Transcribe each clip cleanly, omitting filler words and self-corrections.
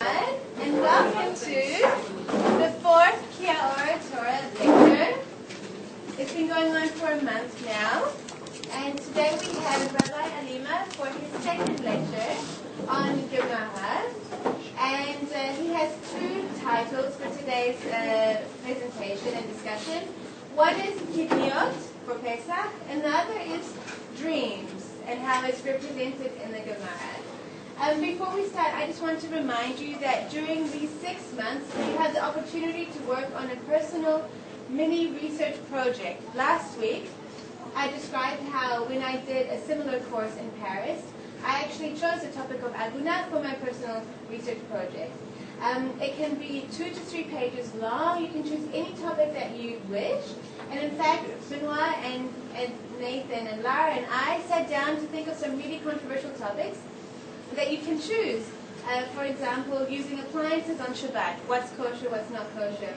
And welcome to the fourth Ora Torah lecture. It's been going on for a month now, and today we have Rabbi Alima for his second lecture on Gemara, and he has two titles for today's presentation and discussion. One is Kidniot for Pesach, and the other is dreams and how it's represented in the Gemara. Before we start, I just want to remind you that during these 6 months, you have the opportunity to work on a personal mini research project. Last week, I described how when I did a similar course in Paris, I actually chose the topic of Aguna for my personal research project. It can be 2 to 3 pages long. You can choose any topic that you wish. And in fact, Benoit and Nathan and Lara and I sat down to think of some really controversial topics that you can choose. For example, using appliances on Shabbat. What's kosher, what's not kosher.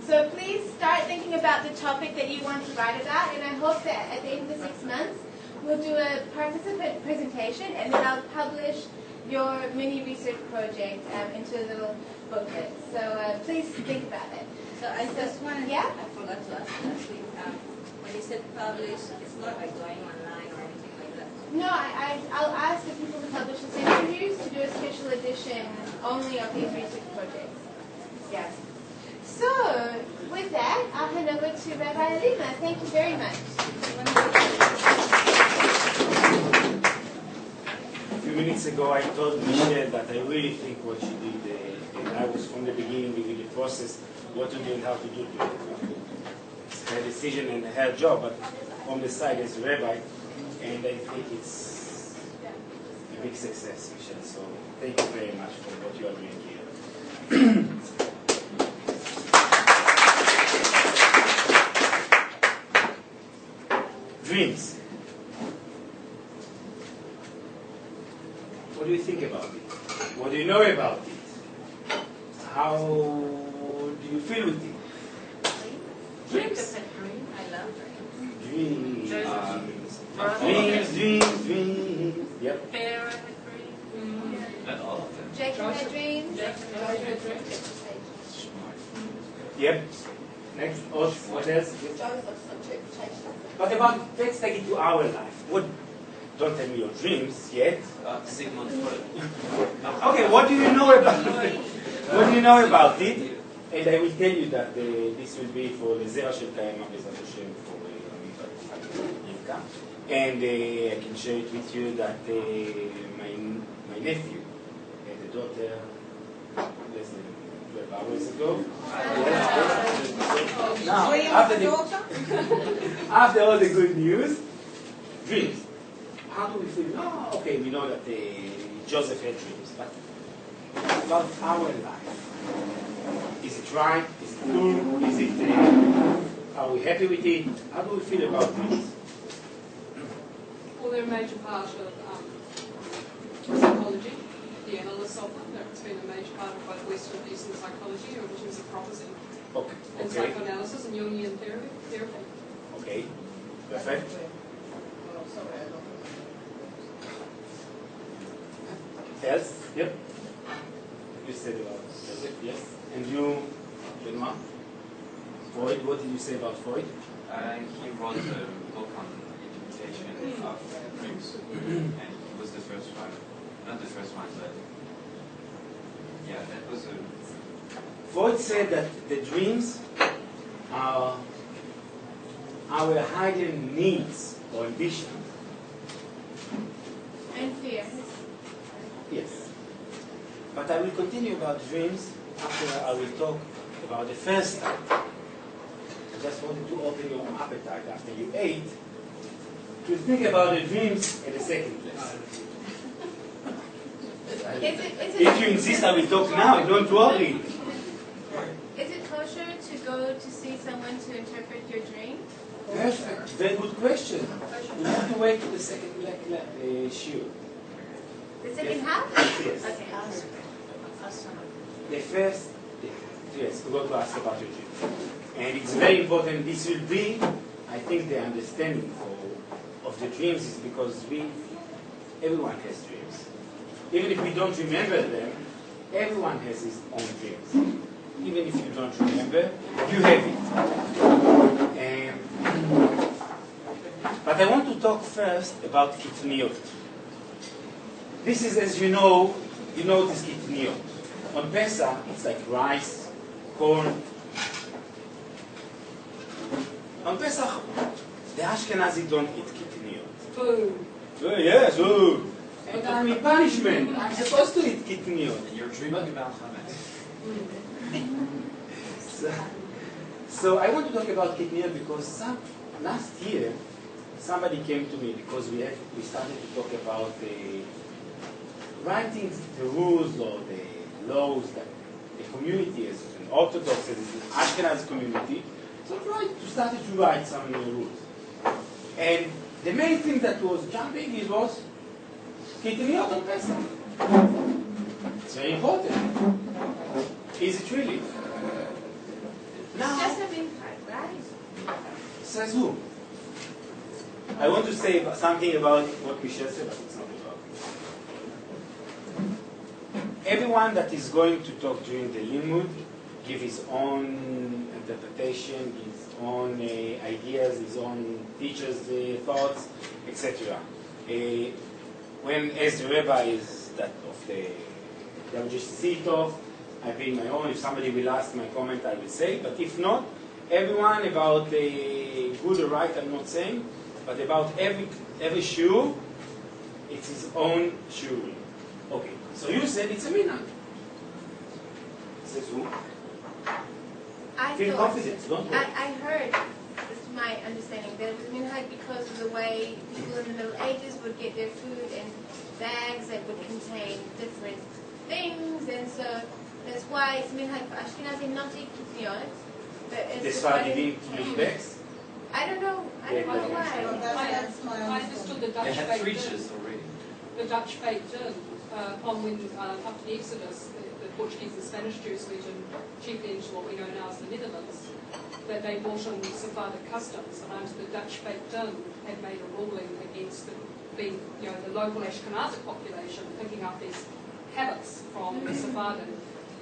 So please start thinking about the topic that you want to write about, and I hope that at the end of the 6 months, we'll do a participant presentation, and then I'll publish your mini research project into a little booklet. So please think about it. So I just wanted, yeah? I forgot to ask last week, when you said publish, it's not like going online or anything like that? No, I'll ask the people who publish this interviews to do a special edition only of these research projects. Yes. So, with that, I'll hand over to Rabbi Alima. Thank you very much. A few minutes ago, I told Michelle that I really think what she did, and I was from the beginning with the process, what to do and how to do it. It's her decision and her job, but on the side as a rabbi, and I think it's a big success, Michelle. So thank you very much for what you are doing here. Dreams. What do you think about it? What do you know about it? How do you feel with it? Dreams. I love dreams. Dreams. Yep. Pharaoh had dreams. Not all of them. Jacob had dreams. Yep. Next. What else? What about, let's take it to our life. Don't tell me your dreams yet. Sigmund Freud. Okay, what do you know about it? What do you know about it? And I will tell you that this will be for the Zera Shel Kayama Bezrat Hashem for Yivka. And I can share it with you that my nephew had a daughter less than 12 hours ago. Now, after all the good news, dreams. How do we feel? Oh, okay, we know that Joseph had dreams, but about our life. Is it right? Is it good? Is it? Are we happy with it? How do we feel about dreams? Well, they're a major part of psychology, the analysis of them. That's been a major part of both Western and Eastern psychology, which is a prophecy. Okay. And psychoanalysis and Jungian therapy. Okay. Perfect. Else? Yep. You said about Joseph, yes. And you, Benoit? Freud, what did you say about Freud? He wrote a book on interpretation of dreams, and he was the first one. Not the first one, but yeah, that was a... Freud said that the dreams are our hidden needs or ambitions. And fear. Yes. But I will continue about dreams after I will talk about the first time. I just wanted to open your appetite after you ate to think about the dreams in the second place. If you insist, I will talk now. Don't worry. Is it kosher to go to see someone to interpret your dream? Perfect. Very good question. We have to wait to the second shiur. The second half? Yes. Okay. The first, yes, we got to ask about your dream. And it's very important. This will be, I think, the understanding of the dreams is because everyone has dreams. Even if we don't remember them, Everyone has his own dreams. Even if you don't remember, you have it. But I want to talk first about kitniot. This is, as you know this kitniot. On Pesach, it's like rice, corn. On Pesach, the Ashkenazi don't eat kitniot. Food. Yes, food. And I'm in punishment. I'm supposed to eat kitniot. And you're dreaming about chametz. So I want to talk about kitniot because last year somebody came to me because we started to talk about writing the rules or the laws that the community is an Orthodox, as an Ashkenazi community. So I started to write some rules. And the main thing that was jumping is was kitniot on Pesach. It's very important. Is it really? Now, Just a minhag, right? says who? I want to say something about what Michelle said, but it's not about. Everyone that is going to talk during the Talmud give his own interpretation, his own ideas, his own teachers' thoughts, etc. When as the rabbi is that of the I will just see it off. I bring my own. If somebody will ask my comment, I will say. But if not, everyone about good or right, I'm not saying, but about every shiur, it's his own shiur. Okay. So you said it's a minhag. Says who? Feel confident. Don't worry. I heard, this is my understanding, that it was minhag because of the way people in the Middle Ages would get their food in bags that would contain different things, and so that's why it's minhag for Ashkenazi not to eat kitniot. The Sfardim use bags? I don't know why. I understood the They Dutch had baked fridges already. the Dutch baked in upon when after the Exodus, the Portuguese and Spanish Jews went in chiefly into what we know now as the Netherlands, that they brought in Sephardic customs, and under the Dutch baked in had made a ruling against the local Ashkenazic population picking up these habits from the Sephardim.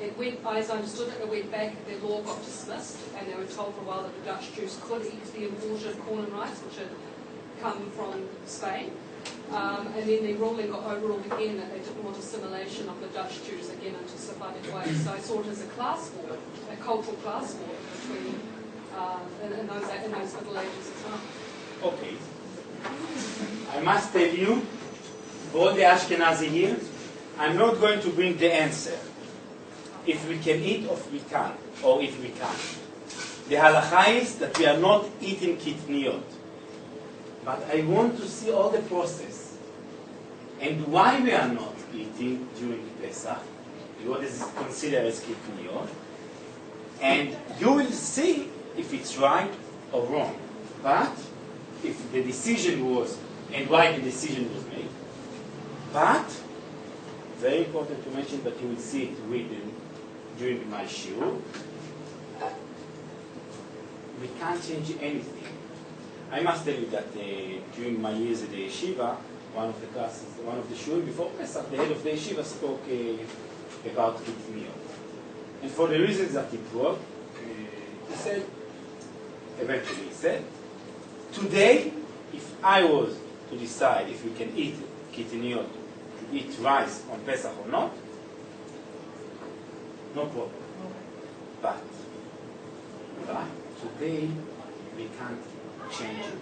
It went, as I understood it went back, their law got dismissed, and they were told for a while that the Dutch Jews could eat the imported corn and rice, which had come from Spain. And then the ruling got overruled again that they didn't want assimilation of the Dutch Jews again into Sephardic ways. So I saw it as a class war, a cultural class war between in those Middle Ages as well. Okay. I must tell you, all the Ashkenazi here, I'm not going to bring the answer. If we can eat or if we can't, or if we can't. The halacha is that we are not eating kitniot. But I want to see all the process. And why we are not eating during Pesach, what is considered as kitniot. And you will see if it's right or wrong. But if the decision was, and why the decision was made. But, very important to mention that you will see it written during my shiur. We can't change anything. I must tell you that during my years at the yeshiva, one of the classes, one of the shiur before Pesach, the head of the yeshiva spoke about kitniot. And for the reasons that he brought, he said, eventually he said, today, if I was to decide if we can eat kitniot, to eat rice on Pesach or not, no problem. But today we can't change it.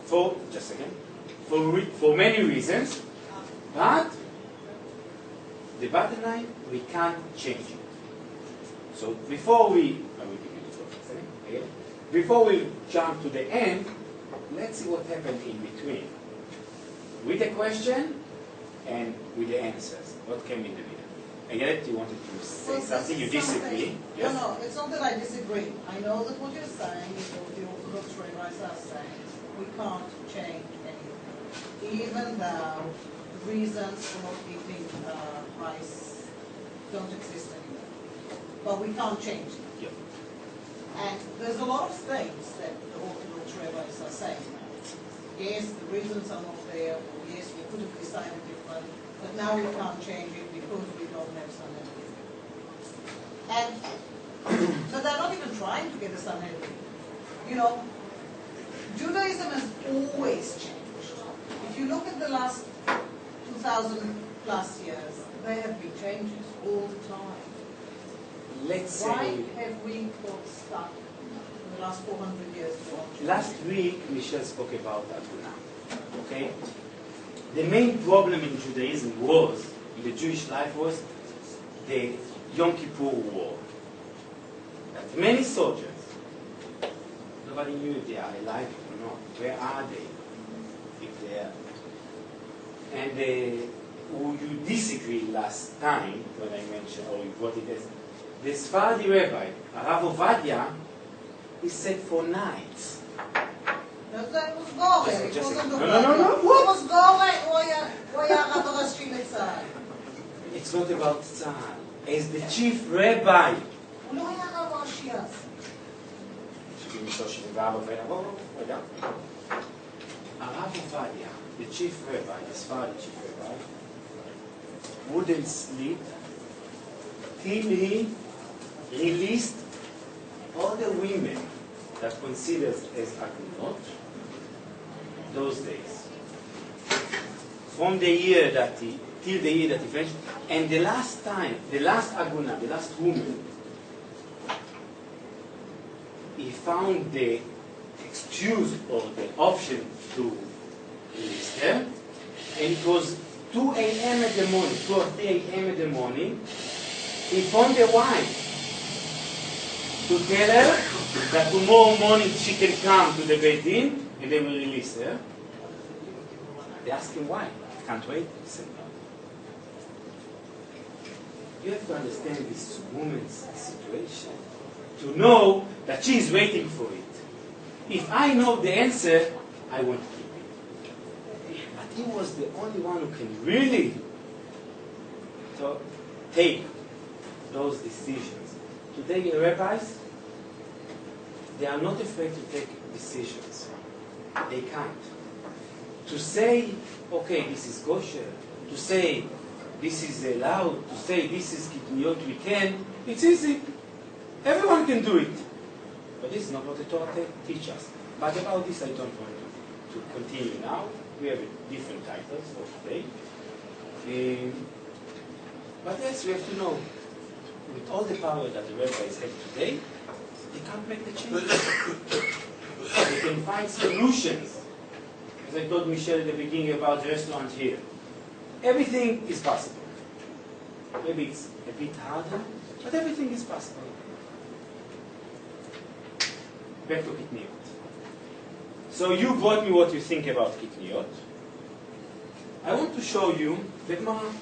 For just a second. For many reasons, but the bottom line, we can't change it. So before we jump to the end, let's see what happened in between. With the question and with the answers. What came in the middle? And yet you wanted to say something, you disagree. Yes? No, it's not that I disagree. I know that what you're saying is what the Orthodox rabbis are saying. We can't change anything. Even though reasons for not eating rice don't exist anymore. But we can't change it. Yeah. And there's a lot of things that the Orthodox rabbis are saying now. yes, the reasons are not there, or yes, we could have decided different, but now we can't change it because we don't have Sanhedrin. And so they're not even trying to get a Sanhedrin. You know, Judaism has always changed. If you look at the last 2,000 plus years, there have been changes all the time. Let's Why say, have we got stuck in the last 400 years? last week Michelle spoke about Aduna. Okay? The main problem in Judaism was, in the Jewish life, was the Yom Kippur War. That many soldiers, nobody knew if they are alive or not. Where are they? If they are. And you disagree last time when I mentioned, or you brought it as, the Sephardi rabbi, Rav Ovadia, he said for nights. That was Gore. It wasn't the No. It was Gore or Rav Rashi Litzad. It's not about Tzahal. As the chief rabbi, הוא לא היה רב ראשי אז. Rav Ovadia, the chief rabbi, the Sephardi chief rabbi, wouldn't sleep till he released all the women that considered as agunot those days. From the year that he, till the year that he finished, and the last time, the last aguna, the last woman, he found the excuse or the option to release her, and it was 2 a.m. at the morning, 2 or 3 a.m. at the morning. He phoned the wife to tell her that tomorrow morning she can come to the Beit Din and they will release her. They asked him why. Can't wait. He said no. You have to understand this woman's situation to know that she is waiting for it. If I know the answer, I won't keep it. But he was the only one who can really take those decisions. Today, the rabbis, they are not afraid to take decisions. They can't. To say, okay, this is kosher, to say this is allowed, to say this is kitniot, we can, it's easy. Everyone can do it. But this is not what the Torah teaches us. But about this I don't want to continue now. We have different titles for today. But yes, we have to know, with all the power that the rabbis have today, they can't make the changes. They can find solutions. As I told Michelle at the beginning about the restaurant here. Everything is possible. Maybe it's a bit harder, but everything is possible. Back to kitniot. So you brought me what you think about kitniot. I want to show you the Gemara.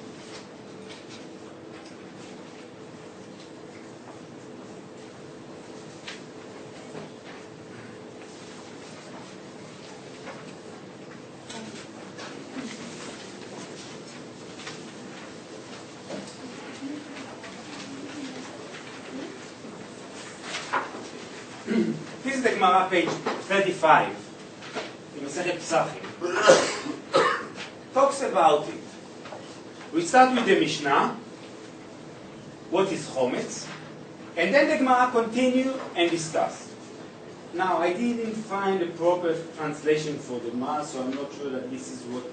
This is the Gemara, page 35, in Masechet Pesachim. Talks about it. We start with the Mishnah, what is Chometz, and then the Gemara continue and discuss. Now, I didn't find a proper translation for the Gemara, so I'm not sure that this is what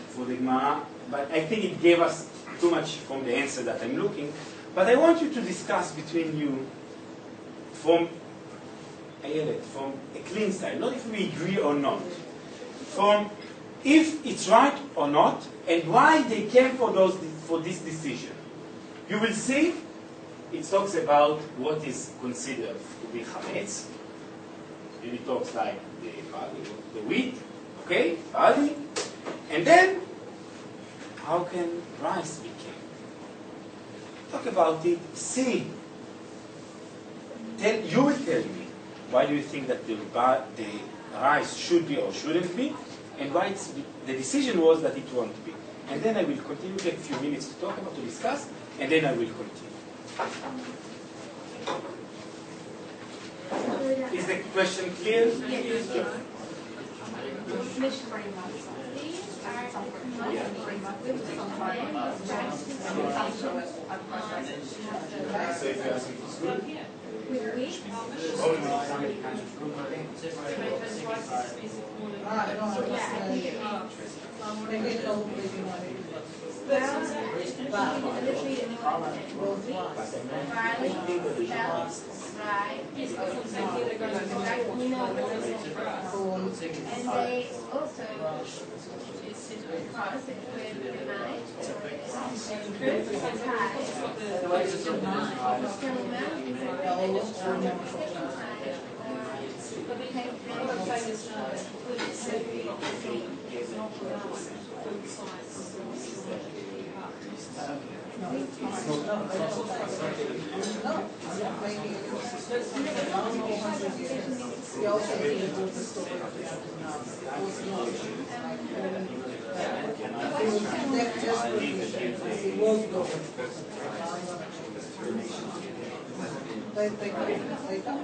for the Gemara, but I think it gave us too much from the answer that I'm looking. But I want you to discuss between you from a clean side, not if we agree or not, from if it's right or not, and why they came for this decision. You will see it talks about what is considered to be chametz. It talks like the wheat, okay, barley, and then how can rice be came? Talk about it. See. You will tell me why do you think that the rice should be or shouldn't be, and why the decision was that it won't be. And then I will continue, take a few minutes to talk about, to discuss, and then I will continue. Is the question clear? Yes. These are the commodities with which the land was practicing communication on So if you ask me for school, with wheat. probably somebody comes to school. No, maybe it's all maybe not. Well, literally in barley, spelt, rye, and they also cross it with Gemara, No, I'm not making it. We also need to do the story of the now. It was going. They come.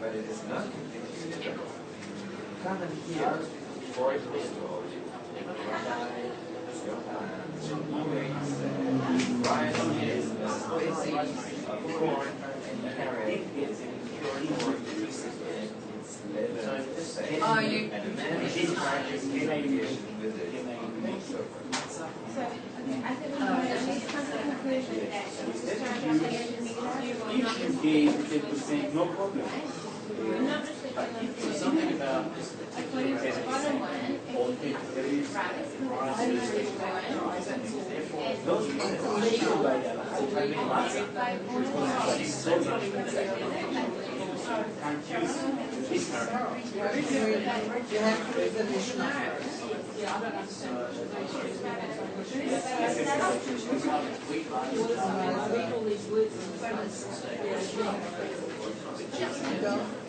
But it is not come here for it rice is a species of corn and carrot is in pure corn Oh, you. If you gain 10%, no problem. Something about those people by can't use this. You have to use additional first. Yeah, I don't understand what read all these words in the space. You don't.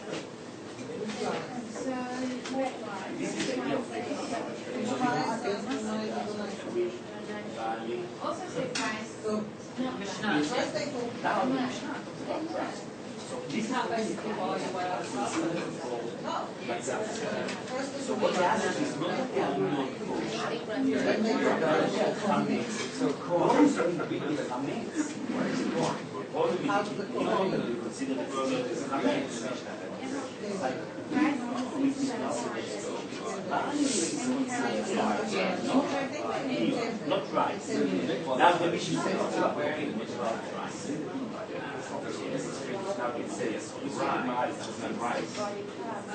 Also say price. So, first they go. You can't basically buy your way out of stuff. No. First So what happens is not so those are the big comments. You consider the problem as comments. Not right. Now the mission is not about right.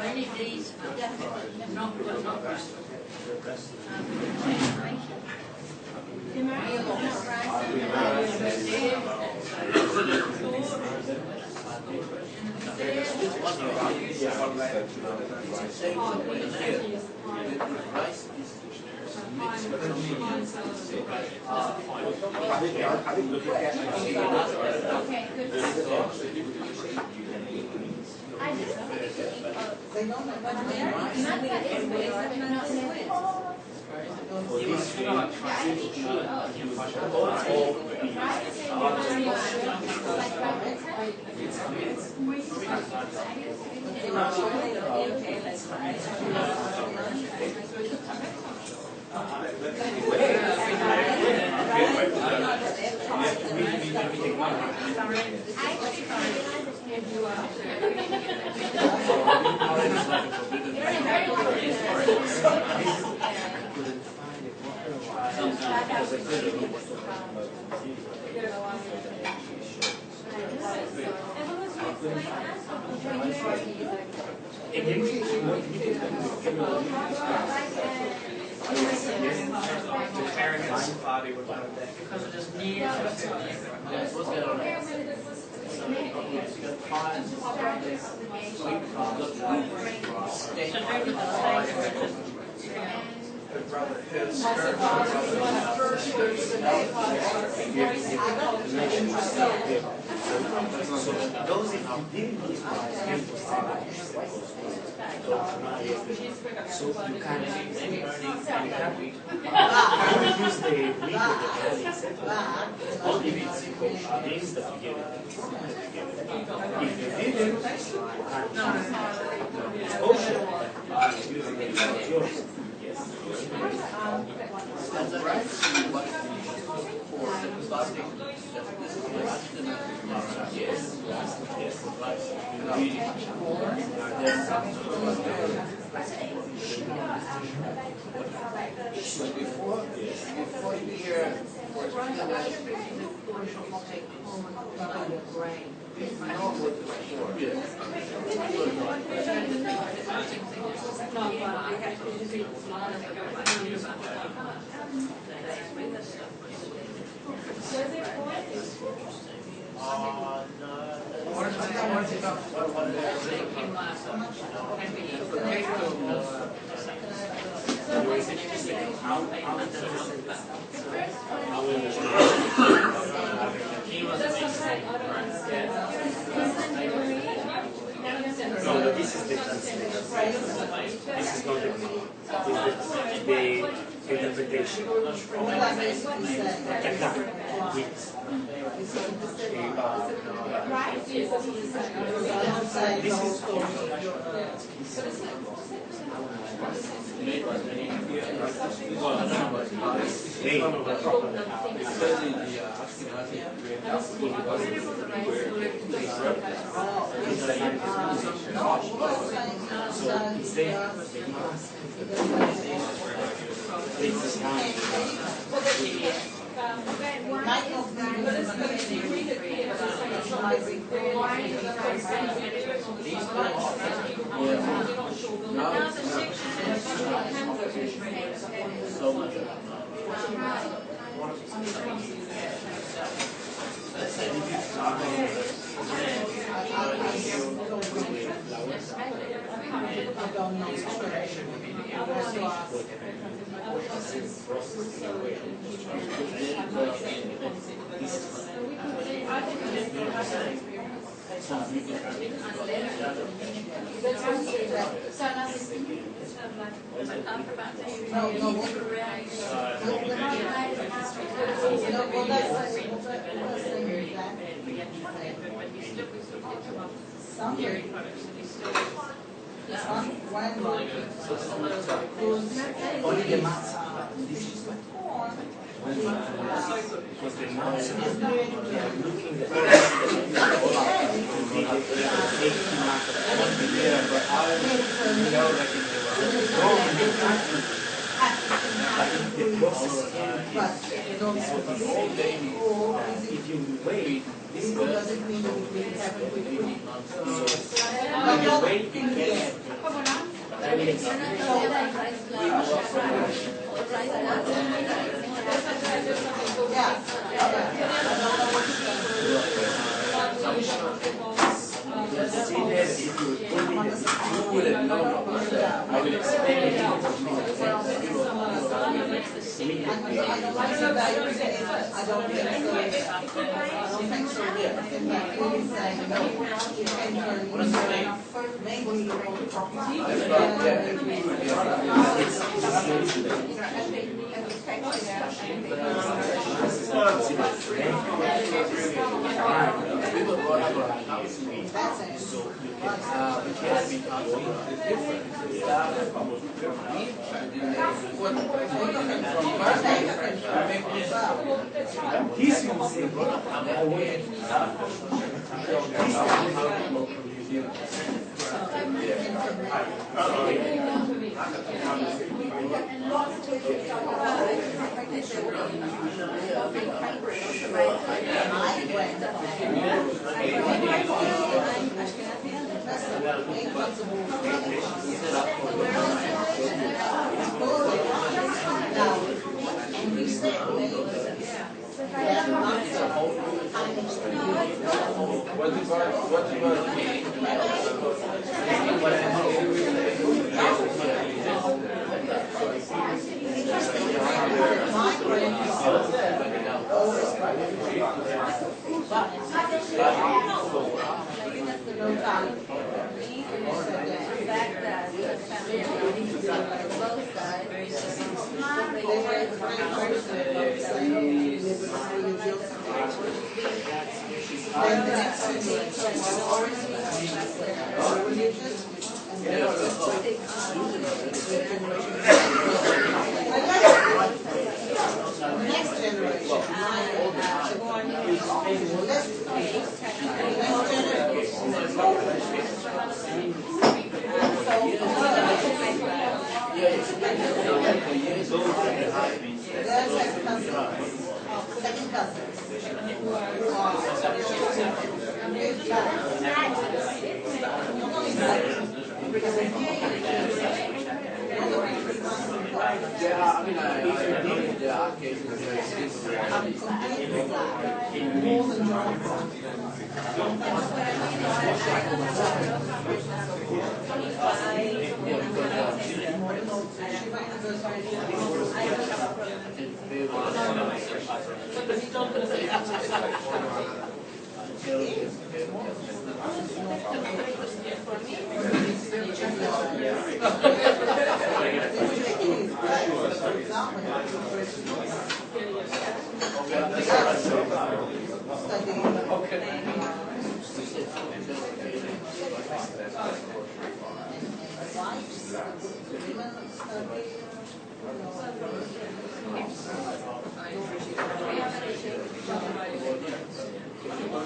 Only these are not right. Okay, good. I just They don't have not that it's ways that are not living. For this way, Because it is near. those if you didn't use so you can use the only things that you get. If you didn't, it's kosher. Using it yours. Before you're take home and your brain. I know what before. No, but this is the translation. This is not the interpretation.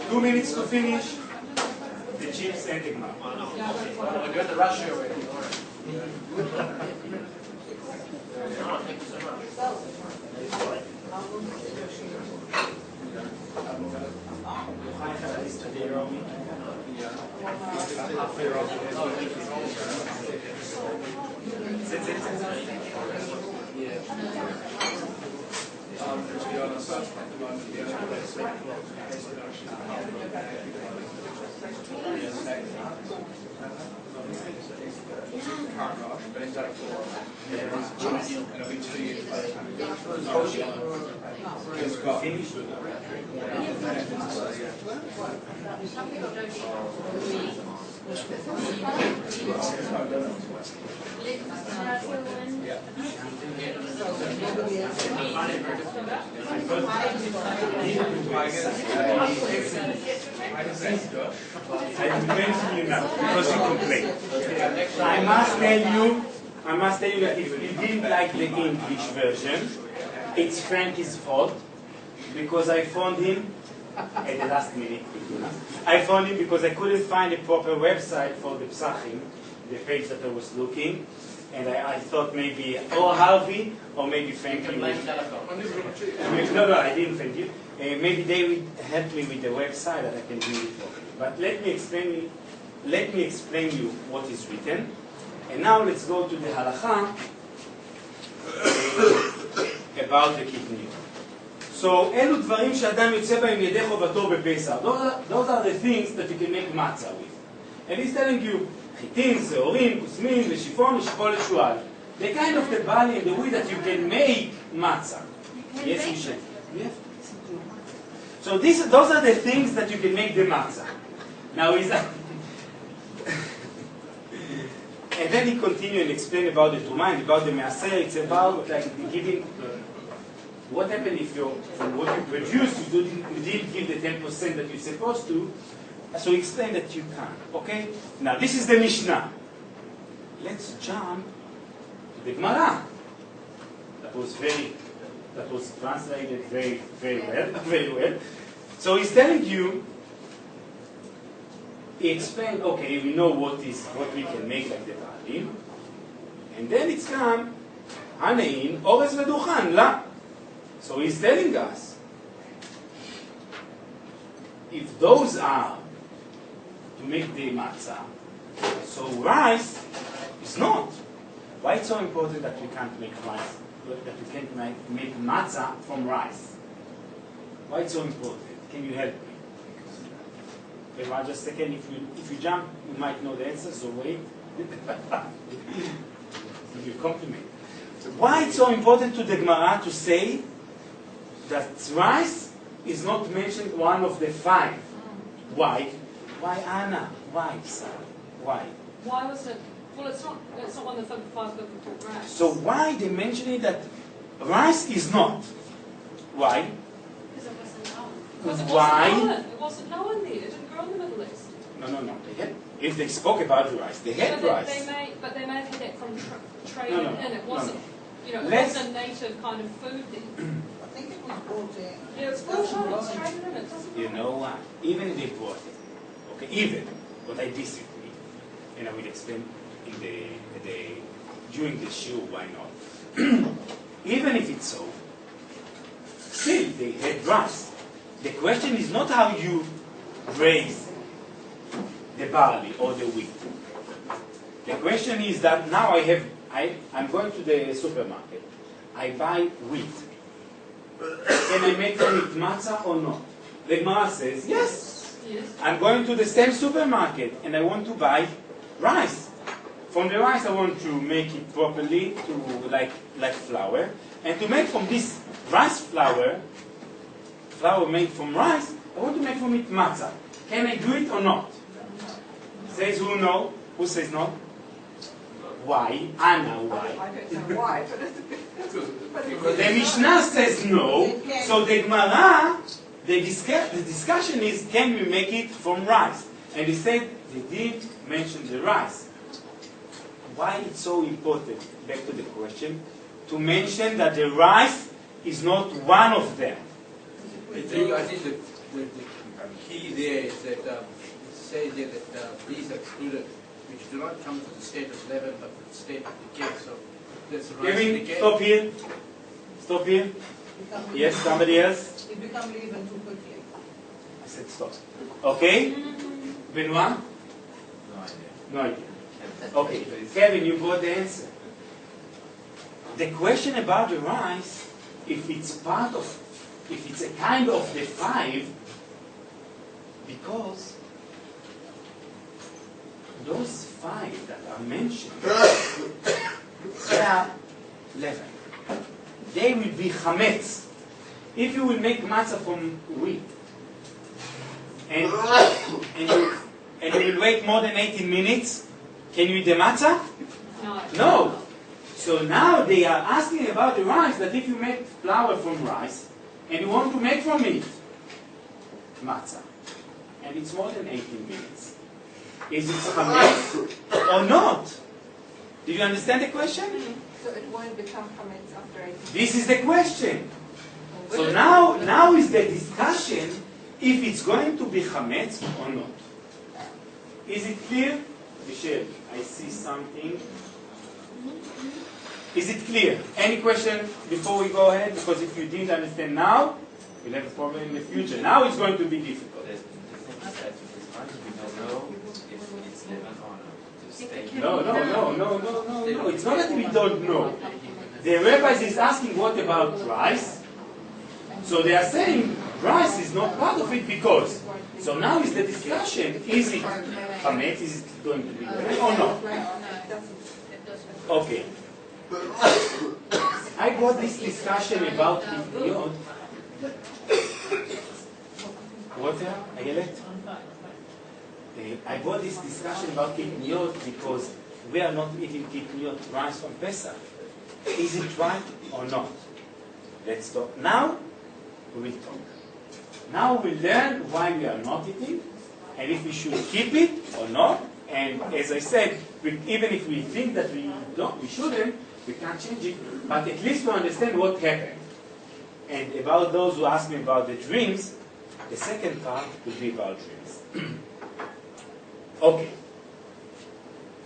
Two minutes to finish. the chips and the Gemara. We're doing the rush show already. Thank you so much. It'll be 2 years by the time it goes. It's got finished. I'm mentioning you now because you complain. I must tell you that if you didn't like the English version, it's Frankie's fault because I found him at the last minute. I found him because I couldn't find a proper website for the Psachim, the page that I was looking, and I thought maybe or Harvey or maybe Frankie. No, I didn't thank you. Maybe they would help me with the website that I can do it for you. But let me explain you what is written. And now let's go to the halacha about the kitniyot. So, אלו דברים שאדם יוצא בהם ידי חובתו בפסח. Those are the things that you can make matzah with. And he's telling you, חיטים, שעורים, כוסמין, ושיפון, ושפול לשועל. The kind of the barley and the wheat that you can make matzah. Yes, Michelle. Yes. So those are the things that you can make the matzah. Now is that... And then he continued and explained about the Tumah and about the Measer. It's about like giving... what happened if from what you produced, you didn't give the 10% that you're supposed to. So he explained that you can. Okay? Now this is the Mishnah. Let's jump to the Gemara. That was translated very well. So he's telling you, he explained, okay, we know what we can make like the barley. And then it's come, Hanein, Ores Veduchan, La. So he's telling us, if those are to make the matzah, so rice is not. Why it's so important that we can't make rice, that we can't make matzah from rice? Why it's so important? Can you help me? Okay, well, just a second. If you jump, you might know the answer. So wait. Give you a compliment. So why it's so important to the Gemara to say that rice is not mentioned one of the 5? Why? Why Anna? Why Sarah? Why? Why was it? Well, it's not one of the 5 biblical rice. So why they mention it that rice is not? Why? Because it wasn't known. Why? It wasn't known there. It didn't grow in the Middle East. No. If they spoke about the rice, they had rice. They may have had that from trade No. in. It wasn't, it wasn't a native kind of food then. I think it was brought in. Yeah, it's brought on, it's traded in. It doesn't. You know what? Even if they brought it, okay, even, but I disagree, and I will explain during the show why not. Even if it's so, still they had rice. The question is not how you raise the barley or the wheat. The question is that now I'm going to the supermarket. I buy wheat. Can I make from it matzah or not? The Gemara says yes. I'm going to the same supermarket and I want to buy rice. From the rice I want to make it properly to like flour. And to make from this rice flour made from rice, I want to make from it matzah. Can I do it or not? Says who no? Who says no? Why? Anna, why? I don't know why, but The Mishnah says no, so the Gemara, the discussion is, can we make it from rice? And he said they didn't mention the rice. Why it's so important, back to the question, to mention that the rice is not one of them? I think the key there is that say there that these are excluded, which do not come to the state of leaven, but to the state of decay. So there's a rise in decay. Stop here. Stop here. Yes, somebody else? It becomes leaven too quickly. I said stop. Okay? Benoit? No idea. No idea. Okay. Kevin, you got the answer. The question about the rice, if it's a kind of the 5, because those 5 that are mentioned, they are leaven. They will be chametz. If you will make matzah from wheat, and you will wait more than 18 minutes, can you eat the matzah? No. So now they are asking about the rice, that if you make flour from rice, and you want to make from it matzah, and it's more than 18 minutes, is it chametz or not? Did you understand the question? So it won't become chametz after 18 minutes. This is the question. So now is the discussion if it's going to be chametz or not. Is it clear? Michelle, I see something. Is it clear? Any question before we go ahead? Because if you didn't understand now, you'll have a problem in the future. Now it's going to be difficult. The thing is that with rice, we don't know if it's leaven or not. To stay. No. It's not that we don't know. The rabbis is asking what about rice? So they are saying rice is not part of it because. So now is the discussion, is it chametz, is it going to be leaven or not? Okay. I got this discussion about Kitniot. Water, Ayelet? I got this discussion about Kitniot because we are not eating Kitniot rice on Pesach. Is it right or not? Let's talk. Now, we will talk. Now we learn why we are not eating, and if we should keep it or not. And as I said, even if we think that we shouldn't, we can't change it. But at least we understand what happened. And about those who ask me about the dreams, the second part will be about dreams. Okay.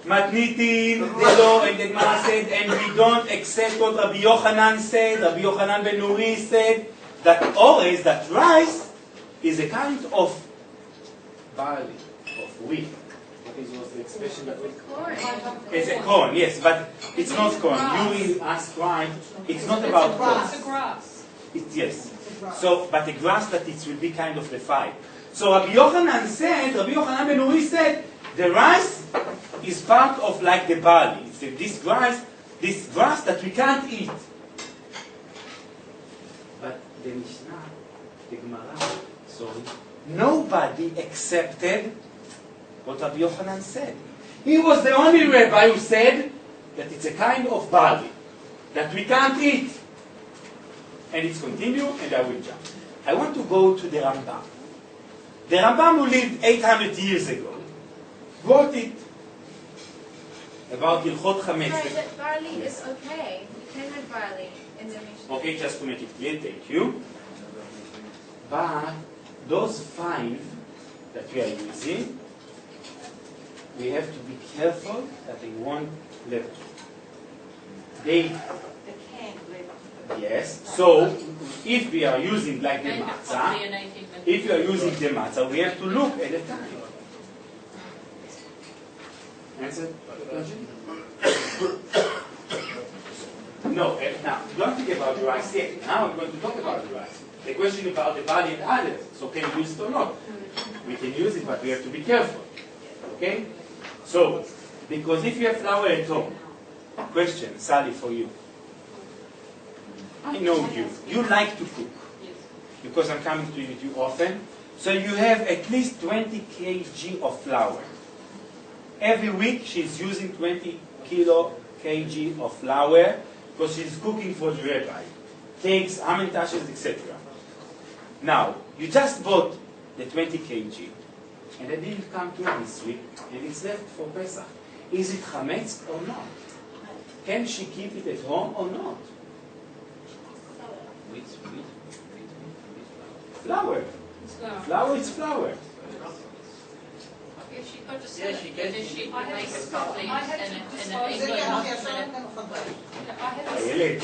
Matnitin, the law and the Gemara said, and we don't accept what Rabbi Yochanan said. Rabbi Yochanan ben Nuri said that ores, that rice, is a kind of barley, of wheat. Was the expression of it? It's a corn, yes, but it's not corn. You asked right. It's not about corn. It's a grass. Yes. So, but a grass that it will be kind of the 5. So Rabbi Yochanan ben Nuri said, the rice is part of like the barley. It's this grass that we can't eat. But the Mishnah, the Gemara, nobody accepted what Rabbi Yochanan said. He was the only rabbi who said that it's a kind of barley that we can't eat. And it's continued, and I will jump. I want to go to the Rambam. The Rambam, who lived 800 years ago, wrote it about Hilchot Chametz. Sorry, but barley is okay. You can have barley in the Mishnah. Okay, just to make it clear, thank you. But those 5 that we are using, we have to be careful that they won't live. Yes. So if we are using like the matzah, we have to look at the time. Answer the question? No. Now don't think about the rice yet. Now I'm going to talk about the rice. The question about the barley and others. So can we use it or not? We can use it, but we have to be careful. Okay? So, because if you have flour at home, question, Sally, for you. I know you. You like to cook. Because I'm coming to you often. So you have at least 20 kg of flour. Every week she's using 20 kg of flour because she's cooking for the rabbi. Cakes, hamantashes, etc. Now, you just bought the 20 kg. And it didn't come to this week, and it's left for Pesach. Is it chametz or not? Can she keep it at home or not? Flour. Flour is flour. If she got to Yeah, sell she it, gets then it. she I could had make to a stop. complaint I had and to a dispose זה of כן, not אני עכשיו minute. כן חבל. איילת,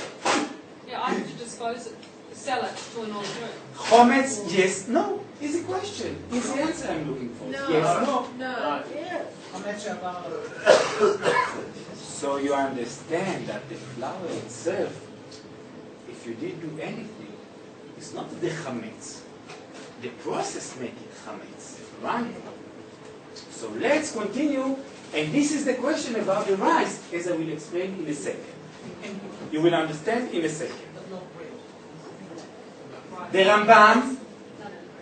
I had to dispose it, sell it to an auteur. חומץ, yes, no. Easy question. Easy answer I'm looking for. No. Yes, no. No. חמץ שעבר. So you understand that the flour itself, if you didn't do anything, it's not the chametz. The process make it chametz, right? So let's continue, and this is the question about the rice, as I will explain in a second. You will understand in a second. But no bread.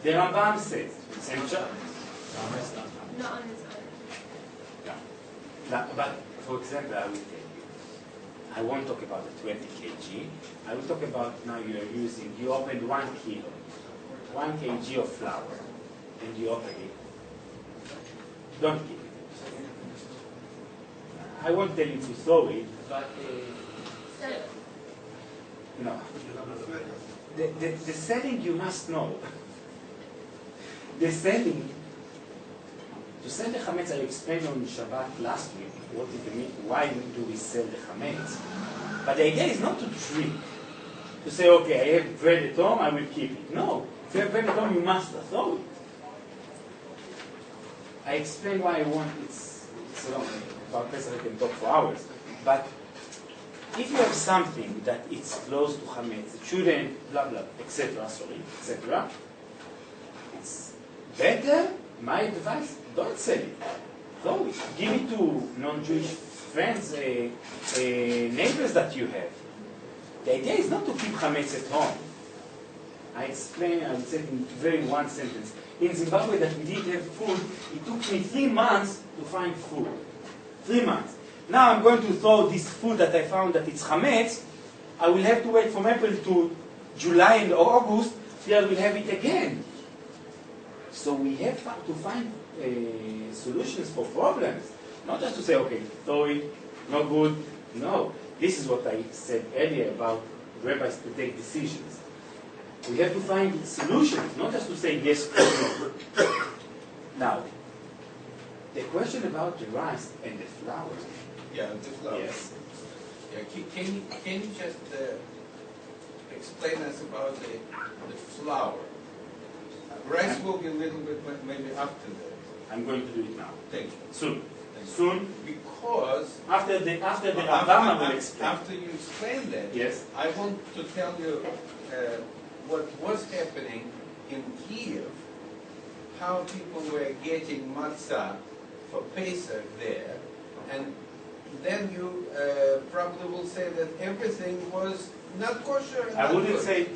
The Rambam says, same chapter. Not on his own. But for example, I will tell you, I won't talk about the 20 kg. I will talk about now you opened 1 kilo, 1 kg of flour, and you open it. Don't keep it. I won't tell you to throw it, but no. The selling you must know. The selling, to sell the chametz, I explained on Shabbat last week what is the mean, why do we sell the chametz. But the idea is not to trick, to say, okay, I have bread at home, I will keep it. No, if you have bread at home, you must throw it. I explained why I want it's long. About Pesach I can talk for hours. But if you have something that it's close to chametz, it shouldn't, blah blah, etc. It's better. My advice: don't sell it. Throw it. Give it to non-Jewish friends, neighbors that you have. The idea is not to keep chametz at home. I explained. I said in very one sentence. In Zimbabwe, that we didn't have food, it took me 3 months to find food. 3 months. Now I'm going to throw this food that I found that it's chametz. I will have to wait from April to July and August till I will have it again. So we have to find solutions for problems. Not just to say, okay, throw it, no good. No. This is what I said earlier about rabbis to take decisions. We have to find solutions, not just to say yes or no. Now, the question about the rice and the flour. Yeah, the flour. Yes. Yeah, can you just explain us about the flour? Rice will be a little bit maybe after that. I'm going to do it now. Thank you. Soon. Soon. Because After the Rambam, I will explain. after you explain that, Yes. I want to tell you what was happening in Kiev, how people were getting matzah for Pesach there, and then you probably will say that everything was not kosher. And I not wouldn't good. say,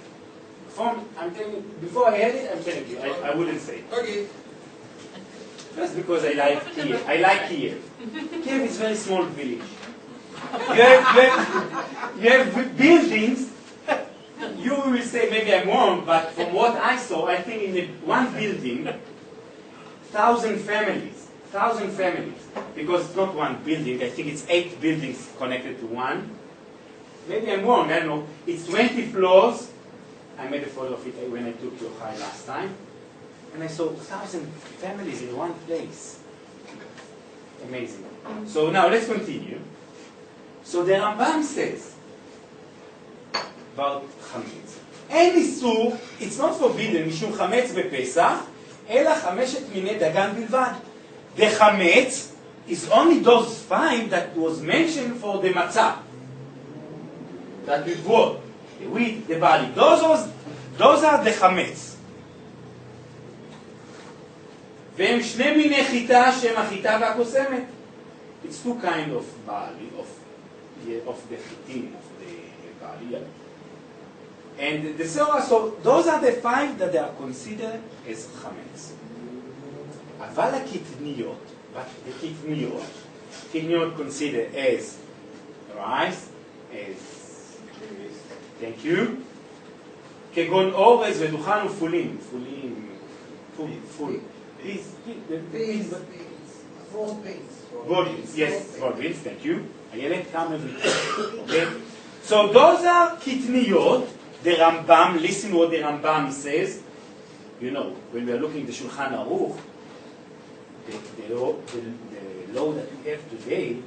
I'm telling you, before I had it, I'm telling you, I wouldn't say. Okay. Just because I like Kiev. I like Kiev. Kiev is a very small village. You have buildings. You will say maybe I'm wrong, but from what I saw, I think in one building, 1,000 families. 1,000 families. Because it's not one building, I think it's 8 buildings connected to one. Maybe I'm wrong, I don't know. It's 20 floors. I made a photo of it when I took your high last time. And I saw 1,000 families in one place. Amazing. So now let's continue. So the Rambam says about chametz. אין איסור, it's not forbidden, משום חמץ בפסח, אלא 5 מיני דגן בלבד. The chametz is only those 5 that was mentioned for the matzah. That we brought. The wheat, the barley. Those are the chametz. והם 2 מיני חיטה שהם החיטה והקוסמת. It's 2 kind of barley, of the chitin, of the barley. And the Sorah, so those are the 5 that they are considered as chametz. אבל הקטניות, but the קטניות considered as rice, as, thank you, כגון אורז ודוכן ופולים, פול. Beans. Broad beans. Broad beans, yes, broad beans, thank you. Ayelet, come every okay. So those are kitniyot. The Rambam, listen what the Rambam says. You know, when we are looking at the Shulchan Aruch, the law that we have today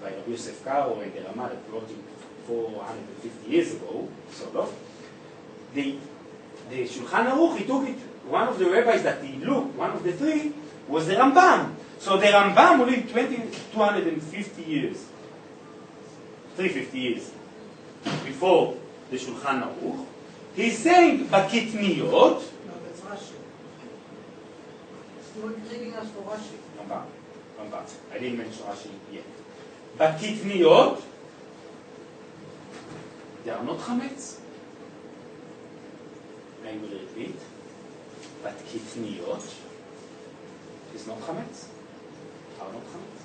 by Rabbi Yosef Karo and the Rama that wrote it 450 years ago, sort of, the Shulchan Aruch, he took it, one of the rabbis that he looked, one of the three, was the Rambam. So the Rambam lived 250 years, 350 years before the Shulchan Aruch. He's saying, Bakitniyot. No, that's Rashi. You're reading us for Rashi. Rambam. I didn't mention Rashi yet. Bakitniyot, they are not chametz. I will repeat. But kitniyot is not chametz. Are not chametz.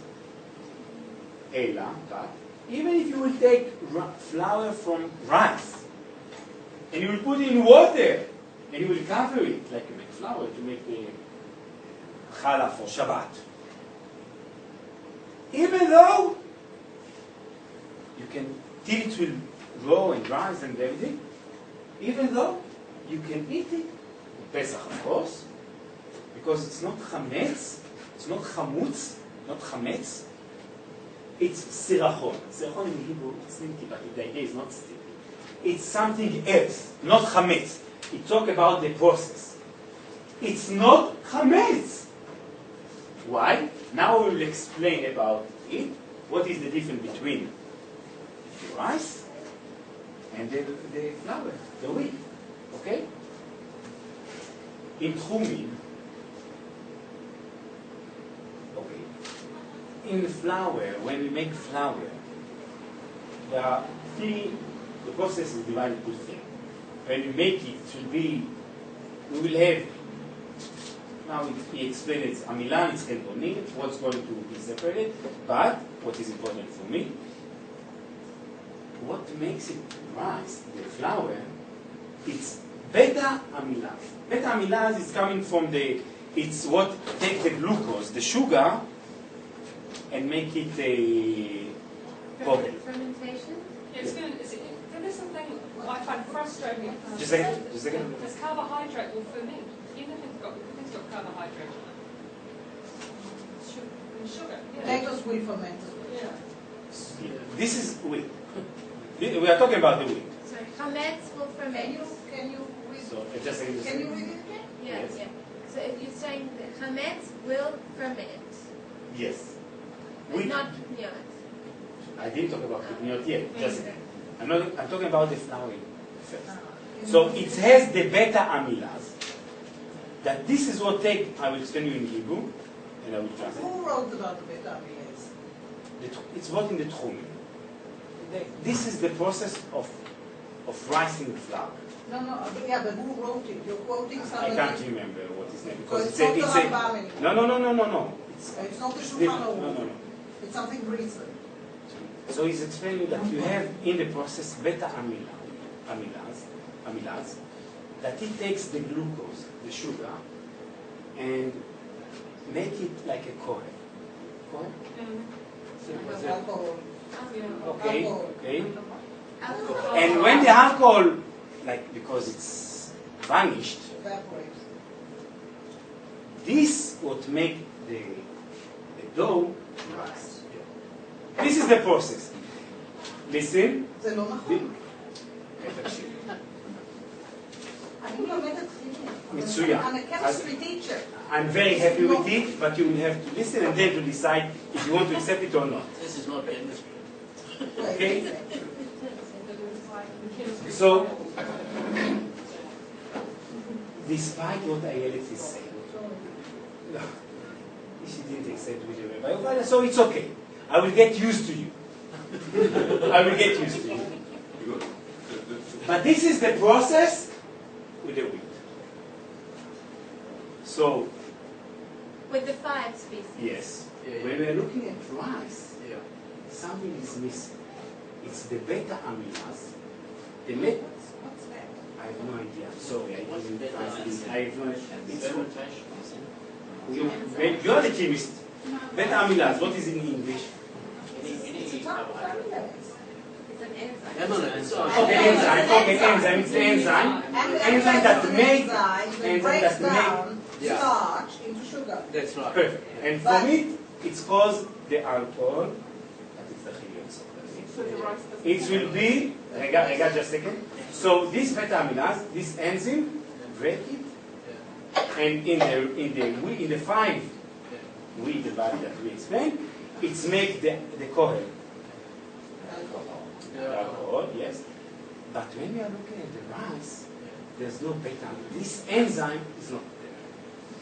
Ela, but even if you will take flour from rice and you will put it in water and you will cover it like you make flour to make the challah for Shabbat, even though you can till it will grow and rise and everything, even though you can eat it, Pesach of course, because it's not chametz, it's not chamutz, not chametz, it's sirachon. Sirachon in Hebrew, it's stinky, but the idea is not stinky. It's something else, not chametz. It talks about the process. It's not chametz. Why? Now we will explain about it. What is the difference between the rice and the flour, the wheat? Okay? In Tchumin, okay, in flour, when we make flour, there are three, the process is divided into three. When we make it, it will be, we will have, now he explained it's amilan, it's chelboni, what's going to be separated, but what is important for me, what makes it rice, the flour, it's beta amylase. Beta amylase is coming from it's what take the glucose, the sugar, and make it a fermentation? Yes, there is something I find frustrating. Just a second. This carbohydrate will ferment, even if it's got carbohydrate. Sugar. Yeah. Potatoes will ferment. Yeah. This is wheat. We are talking about the wheat. Sorry, chametz will ferment. Can you read? So just a second. Can you read it again? Yeah, Yes. yeah. So if you're saying that chametz will ferment, Yes. but Wheat. not kniyot. I didn't talk about it not yet. Just Okay. I'm talking about the flour first. So it has the beta amylase. That this is what I will explain you in Hebrew, and I will translate. Who wrote about the beta amylase? It's what in the Talmud. This is the process of rising the flour. No, yeah, but who wrote it? You're quoting I somebody. can't remember what his name So because it's not the Rambam anymore. No. It's not the It's Shulchan different. Aruch. No. It's something recent. So he's explaining that you have in the process beta amylase, that it takes the glucose, the sugar, and make it like a cohe. Cohe? Alcohol. Okay. Alcohol. And when the alcohol, because it's vanished, Evaporates. this would make the dough rise. This is the process. Listen. זה לא נכון. תקשיב. אני לומדת כימיה. מצוין. I'm a chemistry teacher. I'm very happy with it, but you will have to listen and then to decide if you want to accept it or not. This is not chemistry. Okay? So, despite what Ayelet is saying, she didn't accept with the Rabbi, so it's okay. I will get used to you. I will get used to you. But this is the process with the wheat. So, With the 5 species. yes, Yeah. when we are looking at rice, Yeah. something is missing. It's the beta amylase. What's that? I have no idea. Sorry, I didn't translate. I have no idea. You are the chemist. Beta amylase. What is it in English? It's a type of amylase. It's an enzyme. Yeah, no, it's not. Okay, enzyme. It's the enzyme. And the Enzyme that make enzyme enzyme breaks that make. down Yeah. starch into sugar. That's right. Perfect. And for me, it's cause the alcohol. It will be. I got just a second. So this beta amylase, this enzyme, break it, and in the 5 with the value that we explained, it's make the cohel. Alcohol, yes. But when we are looking at the rice, there's no beta. This enzyme is not there.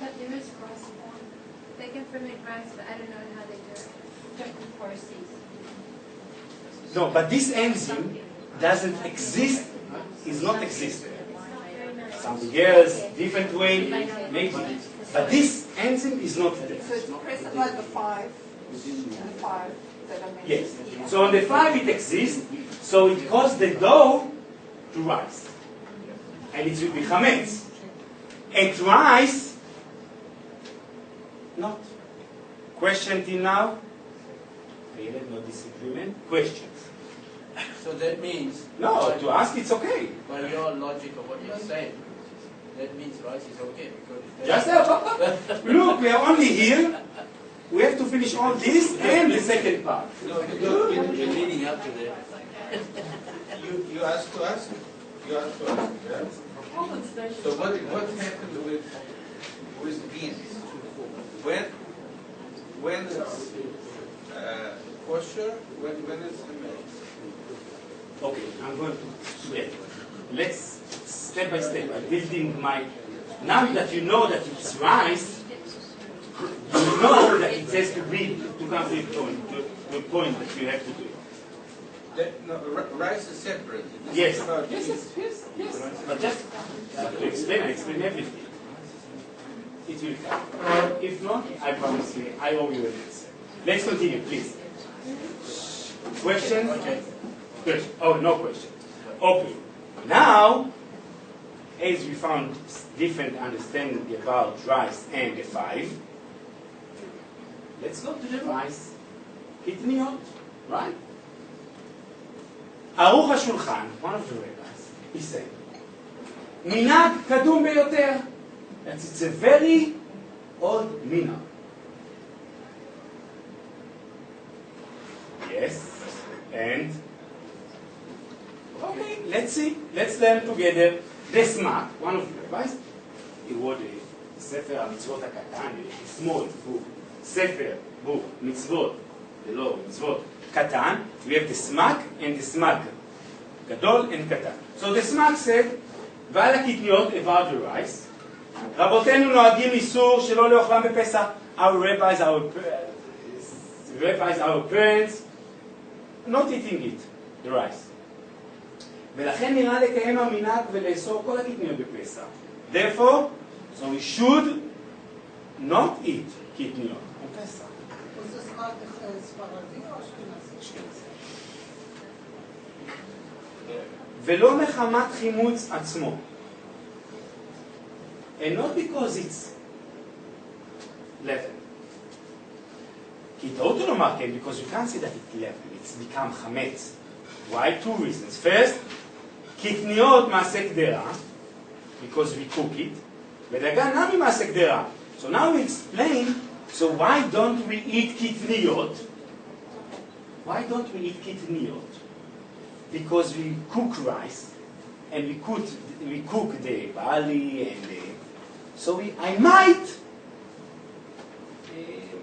But there is rice. They can ferment rice, but I don't know how they do it. Different processes. No, but this enzyme doesn't exist, is not existent. Something else, different way, maybe. But this enzyme is not there. So it's present like the 5 that I mentioned. Yes. So on the 5 it exists, so it causes the dough to rise. And it will be chametz. At rice, not. Question till now? No disagreement? Questions? So that means, No, to ask it's okay. by your logic of what you're saying, that means rice is okay because it's Just look, we are only here. We have to finish all this and the second part. No, You're leading up to that. you asked to ask. You asked to ask. Yeah? So what happened with beans? When it's kosher, when it's made? Okay, I'm going to wait. Let's step by step. I'm building my. Now that you know that it's rice, you know that it has to be to come to the point that you have to do it. Rice is separate. This Yes. is about Yes. But just to explain, I explain everything. It will come. If not, I promise you, I owe you an answer. Let's continue, please. Question? Okay. Question. Oh, no question. Okay. Now, as we found different understanding about rice and the 5, let's go to the rice. Kitniot, right? Aruch HaShulchan, one of the rabbis, he said, Minag kadum beyoter. That it's a very old minag. Yes, and okay, let's see. Let's learn together. The Smak, one of the rabbis, he wrote a Sefer HaMitzvot HaKatan, a small book, Sefer, book, Mitzvot, the law, Mitzvot, Katan. We have the Smak and the Smak, Gadol and Katan. So the Smak said, ועל הקטניות, about the rice, רבותינו נוהגים איסור שלא לאוכלם בפסח. Our rabbis, our parents, not eating it, the rice. ולכן נראה לקיים המנהג ולאסור כל הקטניות בפסח. Therefore, so we should not eat קטניות בפסח. Was this ספרדי או אשכנזי? ולא מחמת חימוץ עצמו. And not because it's leaven. כי טעות הוא לומר כן, because you can't say that it's leaven, it's become חמץ. Why? 2 reasons. First, קטניות מעשה קדרה, because we cook it, ודגן נמי מעשה קדרה. So now we explain, so why don't we eat קטניות? Why don't we eat קטניות? Because we cook rice, and we cook the barley, and so I might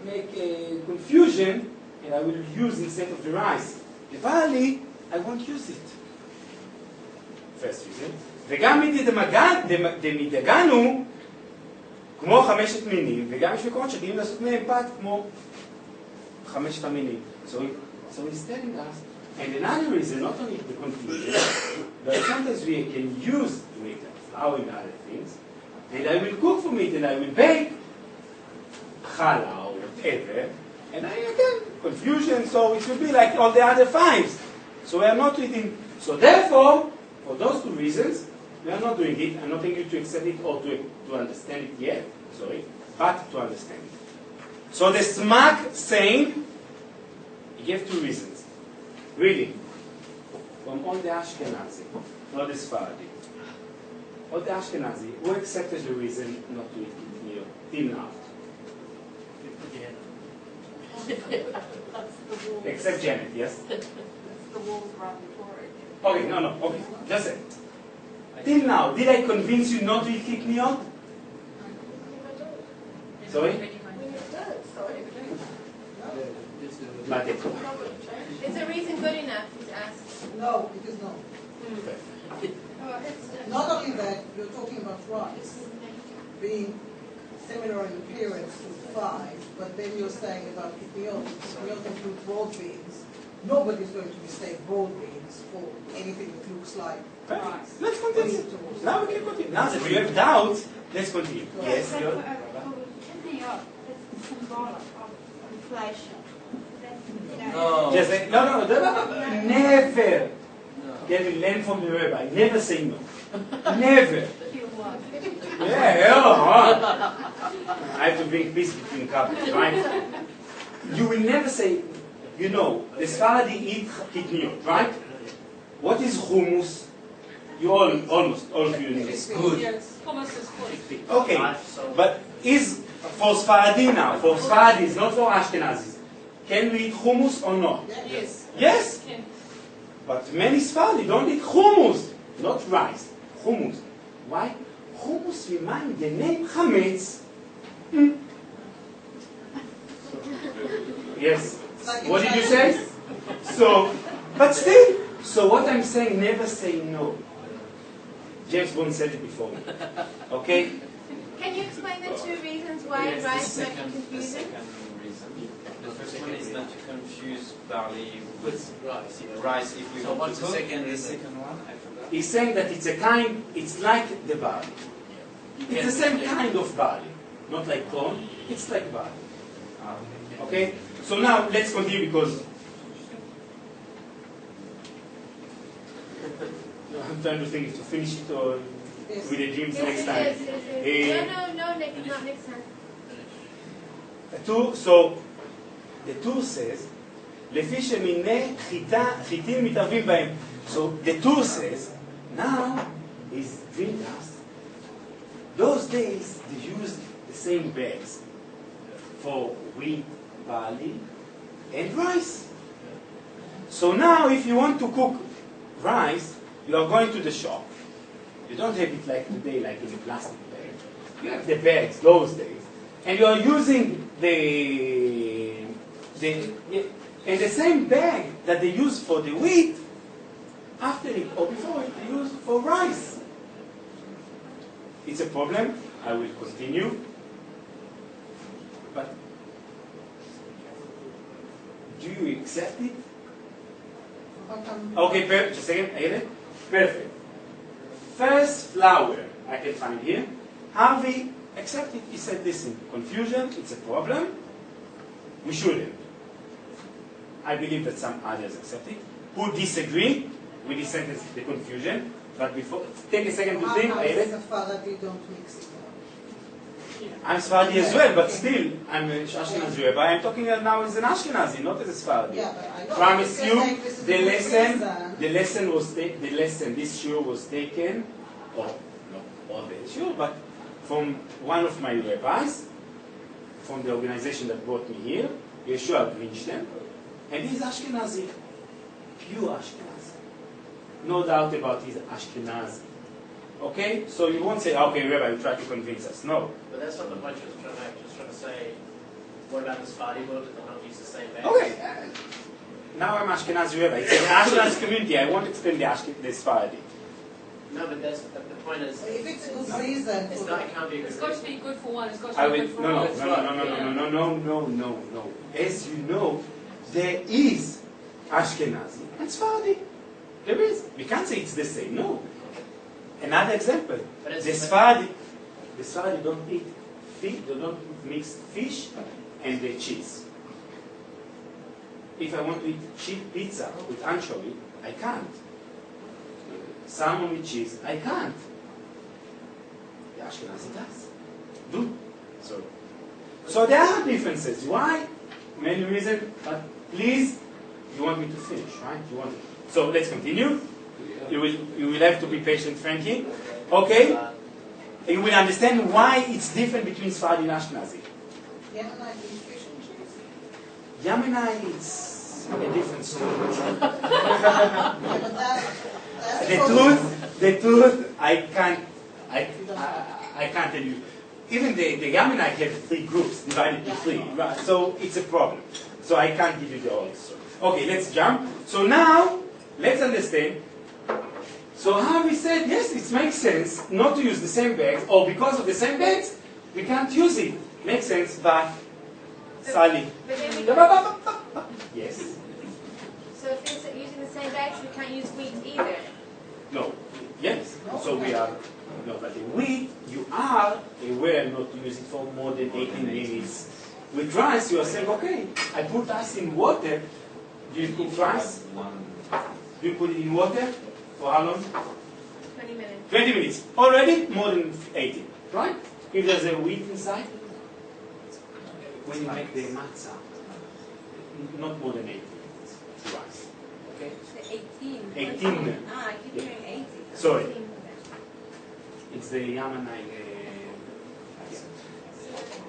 make a confusion, and I will use instead of the rice the barley. I won't use it. First reason. וגם דמדגן הוא כמו 5 מינים, וגם יש מקומות שגאים לעשות מהם פת כמו 5 המינים. So he's telling us, and another reason, not only the confusion, but sometimes we can use to make flour and other things, and I will cook from it, and I will bake challah or whatever, and again, confusion, so it will be like all the other 5s. So we are not eating. So therefore, for those 2 reasons, we are not doing it. I'm not telling you to accept it or to understand it yet, sorry, but to understand it. So the Smak saying, he gave 2 reasons. Reading. from all the Ashkenazi, not the Sephardi, all the Ashkenazi, who accepted the reason not to eat kitniyot till now? Except Janet, yes? That's the wolves run before it. Okay, no, okay, just a second. Till now, did I convince you not to eat kitniyot? Sorry? But Is the reason good enough, he's asked? No, it is not. Oh, Not only that, you're talking about rice being similar in appearance to 5, but then you're saying about kitniyot. Kitniyot include broad beans. Nobody's going to mistake broad beans for anything that looks like rice. Let's continue. Now we can continue. Now that we have doubts, let's continue. Yes, you're... It's symbolic of inflation. No. Just say, no, never. Can we learn from the rabbi? Never say no. Never. Yeah, I have to bring peace between couples, right? You will never say, you know, the Sephardi eat kitniyot, right? What is hummus? You almost all of you know. It's good. Yes, hummus is good. Okay, but is for Sephardi now, for Sfardis, not for Ashkenazis, can we eat hummus or not? Yes. Yes? Can. But many Sephardi don't eat hummus, not rice, hummus. Why? Hummus reminds the name chametz. Yes. What did you say? So, but still, so what I'm saying, never say no. James Bond said it before. Okay? Can you explain the two reasons why rice might be confusing? The second reason. The first one is not to confuse barley with Rice, yeah. rice if we So want what's to the cook. second The reason? second one, I forgot. He's saying that it's like the barley. It's the same kind of barley. Not like corn, it's like barley. Okay? So now let's continue because I'm trying to think if to finish it or Yes. with the dreams Yes, next it time. is, it is. No, not next time. So the tour says, לפי שמיני חיטים מתערבים בהם. So the tour says, now is drink us. Those days they used the same bags for wheat, barley, and rice. So now if you want to cook rice, you are going to the shop. You don't have it like today, like in a plastic bag. You have the bags those days. And you are using and the same bag that they use for the wheat, after it or before it, they use for rice. It's a problem. I will continue. But do you accept it? Okay, perfect. Just a second. I get it? Perfect. First flower I can find here. Harvey accepted. He said, listen, confusion, it's a problem. We shouldn't. I believe that some others accept it. Who disagree with this sentence, the confusion. But before, take a second to think. I get it? Sephardi don't mix it up. I'm Sephardi as well, but still, I'm an Ashkenazi Rabbi. I'm talking now as an Ashkenazi, not as a Sephardi. Yeah, but I know. Promise If you, you're saying this is the reason. this shiur was taken, or not all the shiur, but from one of my rabbis, from the organization that brought me here, Yeshua Greenstein, and he's Ashkenazi, pure Ashkenazi. No doubt about his Ashkenazi. Okay? So you won't say, okay, Rabbi, you try to convince us. No. But that's not the point she was trying to make. She was trying to say, what about the Sephardi world that they don't use the same bag? Okay. Now I'm Ashkenazi Rabbi. It's an Ashkenazi community. I won't explain the Sephardi. No, but that's the point is. If it's a good season, It's not. It can't be a good It's got to reason. be good for one. It's got to I be will, good for no. As you know, there is Ashkenazi and Sephardi. There is. We can't say it's the same. No. Another example. But it's- The Sephardi don't eat fish. They don't mix fish and the cheese. If I want to eat cheap pizza with anchovy, I can't. Salmon with cheese, I can't. The Ashkenazi does. Do. So there are differences. Why? Many reasons. But please, you want me to finish, right? You want it. So let's continue. You will have to be patient, Frankie. Okay? You will understand why it's different between Sephardi and Ashkenazi. Yemenite is fish and chips. Yemenite is a different story. Yeah, but that's The truth, I can't tell you. Even the Yemenite have 3 groups divided into 3, right? So it's a problem. So I can't give you the whole story. Okay, let's jump. So now, let's understand. So how we said, yes, it makes sense not to use the same bags, or because of the same bags, we can't use it. Makes sense, but Sally. But then we Yes? so if it's using the same bags, we can't use wheat either. No. Yes. So we are, no, but the wheat, you are aware not to use it for more than 18 minutes. With rice, you are saying, okay, I put rice in water. Do you cook rice? Do you put it in water? For how long? 20 minutes. 20 minutes. Already more than 18, right? If there's a wheat inside, when you make the matzah, not more than 18 minutes. Rice. Okay? The 18. 18. Ah, I keep hearing 80. Sorry. It's the Yemenite.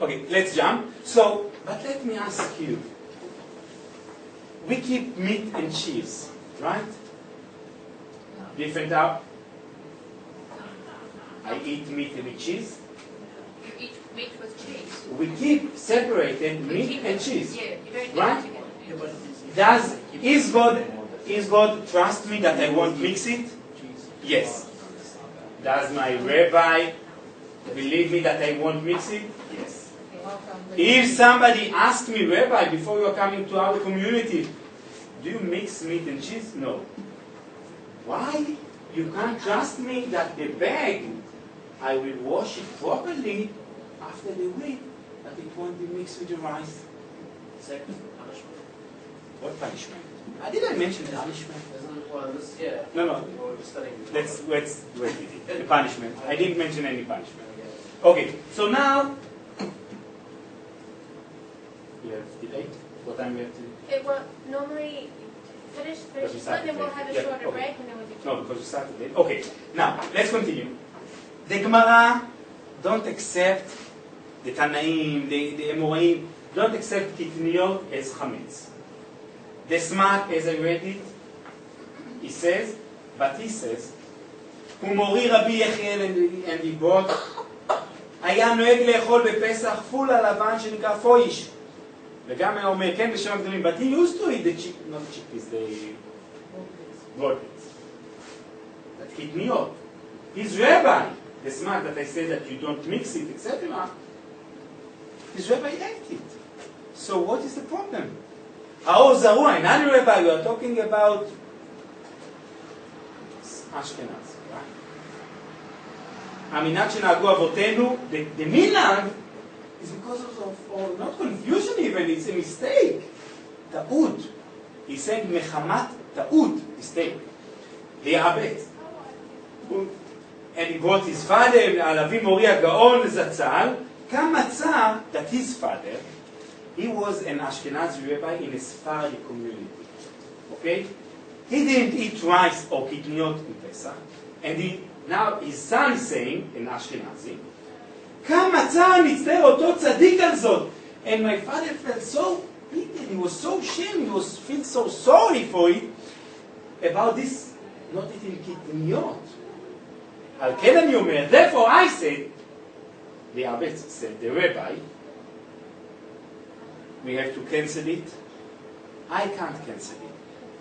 Okay, let's jump. So, but let me ask you. We keep meat and cheese, right? Different out. I eat meat and eat cheese. You eat meat with cheese. We keep separated We meat keep and it- cheese. Yeah, you don't Right? do it together. Is God trust me that I won't mix it? Yes. Does my rabbi believe me that I won't mix it? Yes. If somebody asks me, Rabbi, before you are coming to our community, do you mix meat and cheese? No. Why? You can't trust me that the bag, I will wash it properly after the week, that it won't be mixed with the rice. Second punishment. What punishment? Did I mention the punishment? Well, this, yeah. No. We're studying. Let's wait with it. The punishment. I didn't mention any punishment. Okay, so now we have delay. What time we have to? It will normally finish this one, then we'll have a shorter break, and then we'll do. No, because we started late. Okay, now let's continue. The Gemara don't accept the Tanaim, the Amoraim, don't accept Kitniyot as Chametz. The Smart, as I read it, he says, ומורי רבי יחיאל and he brought, היה נוהג לאכול בפסח פול הלבן שנקרא פויש. וגם היה אומר, כן, בשם הגדולים, but he used to eat the chick, not chickpeas, the broadbeans. That קטניות. His rabbi, the Smart that I said that you don't mix it, etc., his rabbi ate it. So what is the problem? Haor Zarua, another rabbi, we are talking about Ashkenaz, right? המנהג שנהגו אבותינו, the minhag is because of not confusion even, it's a mistake. טעות. He said מחמת טעות, mistake. להיאבץ. And he brought his father, Alavi Mori HaGaon Zatzal, come מצא that his father, he was an Ashkenazi rabbi in a Sephardi community. Okay? He didn't eat rice or kitniot in Pesach, and now his son is saying, in Ashkenazi, כמה מצא מצטער אותו צדיק על זאת. And my father felt so pity, he was so ashamed, he was feel so sorry for it, about this, not eating kitniot. על כן אני אומר, therefore I said, the Abbot said, the rabbi, we have to cancel it. I can't cancel it.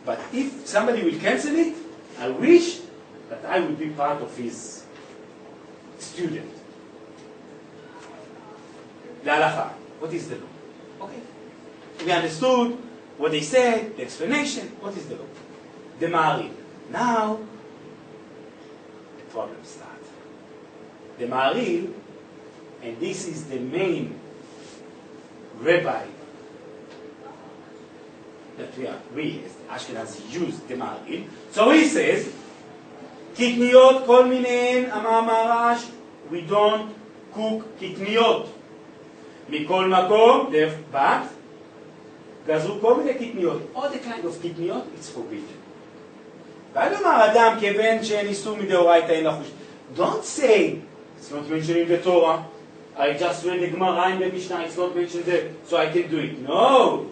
But if somebody will cancel it, I wish that I would be part of his student. The halacha. What is the law? Okay. We understood what they said, the explanation. What is the law? The Ma'ariv. Now, the problems start. The Ma'ariv, and this is the main rabbi that we as Ashkenazi use the Ma'ariv. So he says, kitniyot kol mineen amar marash, we don't cook kitniyot. Mikol makom, but gazru kol mine kitniyot. All the kind of kitniyot, it's forbidden. ואל יאמר אדם כבן שאין איסור מדאורייתא אין לחוש. Don't say, it's not mentioned in the Torah. I just read the Gemara in the Mishnah, it's not mentioned there, so I can do it. No!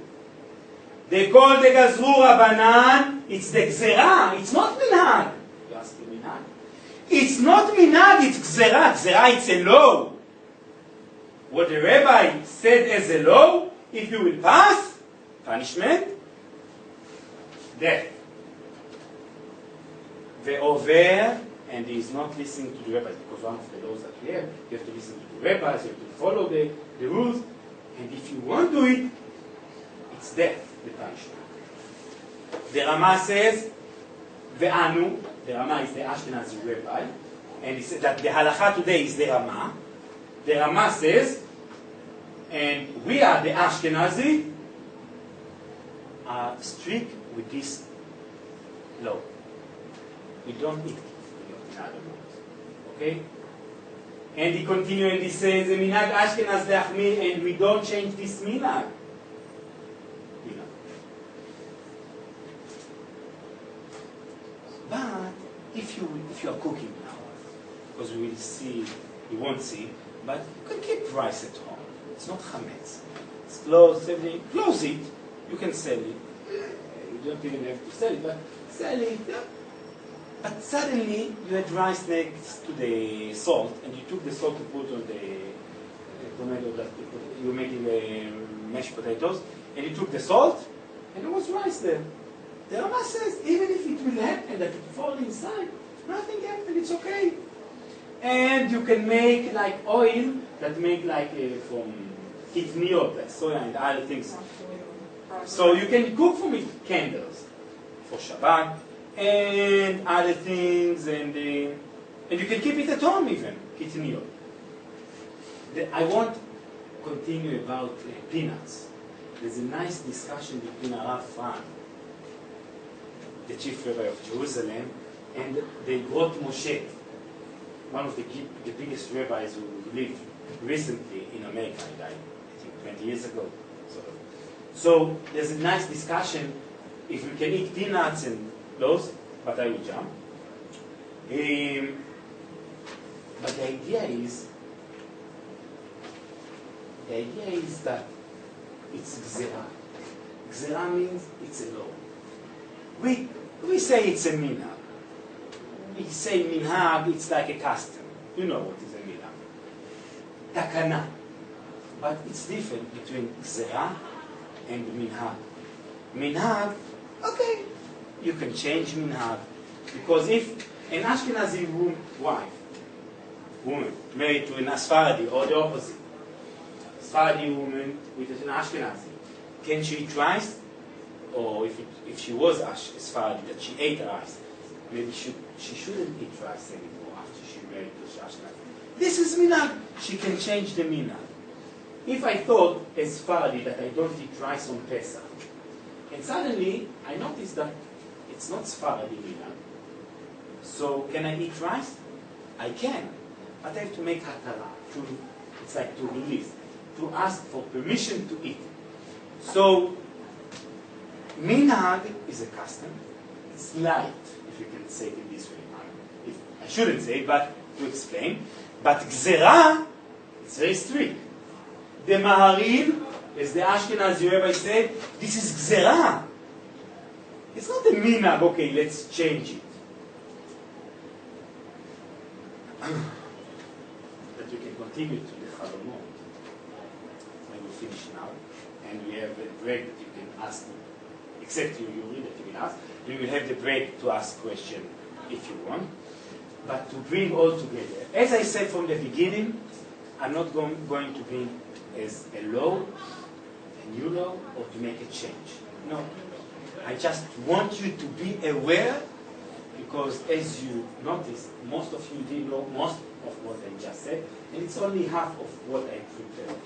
כל דגזרו רבנן, it's the גזרה, it's not מנהג. You ask me מנהג? It's not מנהג, it's גזרה. גזרה, it's a law. What the rabbi said as a law, if you will pass, punishment, death. ועובר, and he is not listening to the rabbis, because one of the laws that we have, you have to listen to the rabbis, you have to follow the rules, and if you won't do it, it's death, the punishment. The Rama says, ve'anu, the Rama is the Ashkenazi rabbi, and he said that the halacha today is the Rama. The Rama says, and we are the Ashkenazi, are strict with this law. We don't eat in other words. Okay? And he continues and he says, minhag Ashkenaz le'achmir, and we don't change this minhag. But if you are cooking now, because we will see, you won't see, but you can keep rice at home. It's not chametz. It's closed, everything. Close it. You can sell it. You don't even have to sell it, but sell it. But suddenly you had rice next to the salt, and you took the salt to put on the tomato that you were making mashed potatoes, and you took the salt, and there was rice there. The Rama says, even if it will happen that it fall inside, nothing happened, it's okay. And you can make like oil that make like from kitniot, like soya and other things. So you can cook from it candles for Shabbat and other things, and you can keep it at home even, kitniot. I want to continue about peanuts. There's a nice discussion between Rav Frank, the chief rabbi of Jerusalem, and the Grot Moshe, one of the biggest rabbis who lived recently in America. He died, I think, 20 years ago. So there's a nice discussion if we can eat peanuts and those, but I will jump. But the idea is that it's gzera. Gzera means it's a law. We say it's a minhag. We say minhag, it's like a custom. You know what is a minhag. Takana. But it's different between gzera and minhag. Minhag, okay, you can change minhag. Because if an Ashkenazi woman married to an Sephardi, or the opposite, Sephardi woman with an Ashkenazi, can she eat rice? Or if she was Sephardi, that she ate rice, maybe she shouldn't eat rice anymore after she married to Ashkenazi. This is minhag. She can change the minhag. If I thought as Sephardi that I don't eat rice on Pesach, and suddenly I noticed that it's not Sephardi minhag, so can I eat rice? I can, but I have to make hatara. It's like to release, to ask for permission to eat. So minhag is a custom. It's light, if you can say it in this way. I shouldn't say it, but to explain. But gzera, it's very strict. The Maharim, as the Ashkenazi rabbi said, this is gzera. It's not a minhag, okay, let's change it. But we can continue to the Chalomot. When we finish now, and we have a break that you can ask, except you read that you will ask. We will have the break to ask questions if you want. But to bring all together. As I said from the beginning, I'm not going to bring as a law, a new law, or to make a change. No. I just want you to be aware, because as you noticed, most of you didn't know most of what I just said, and it's only half of what I prepared.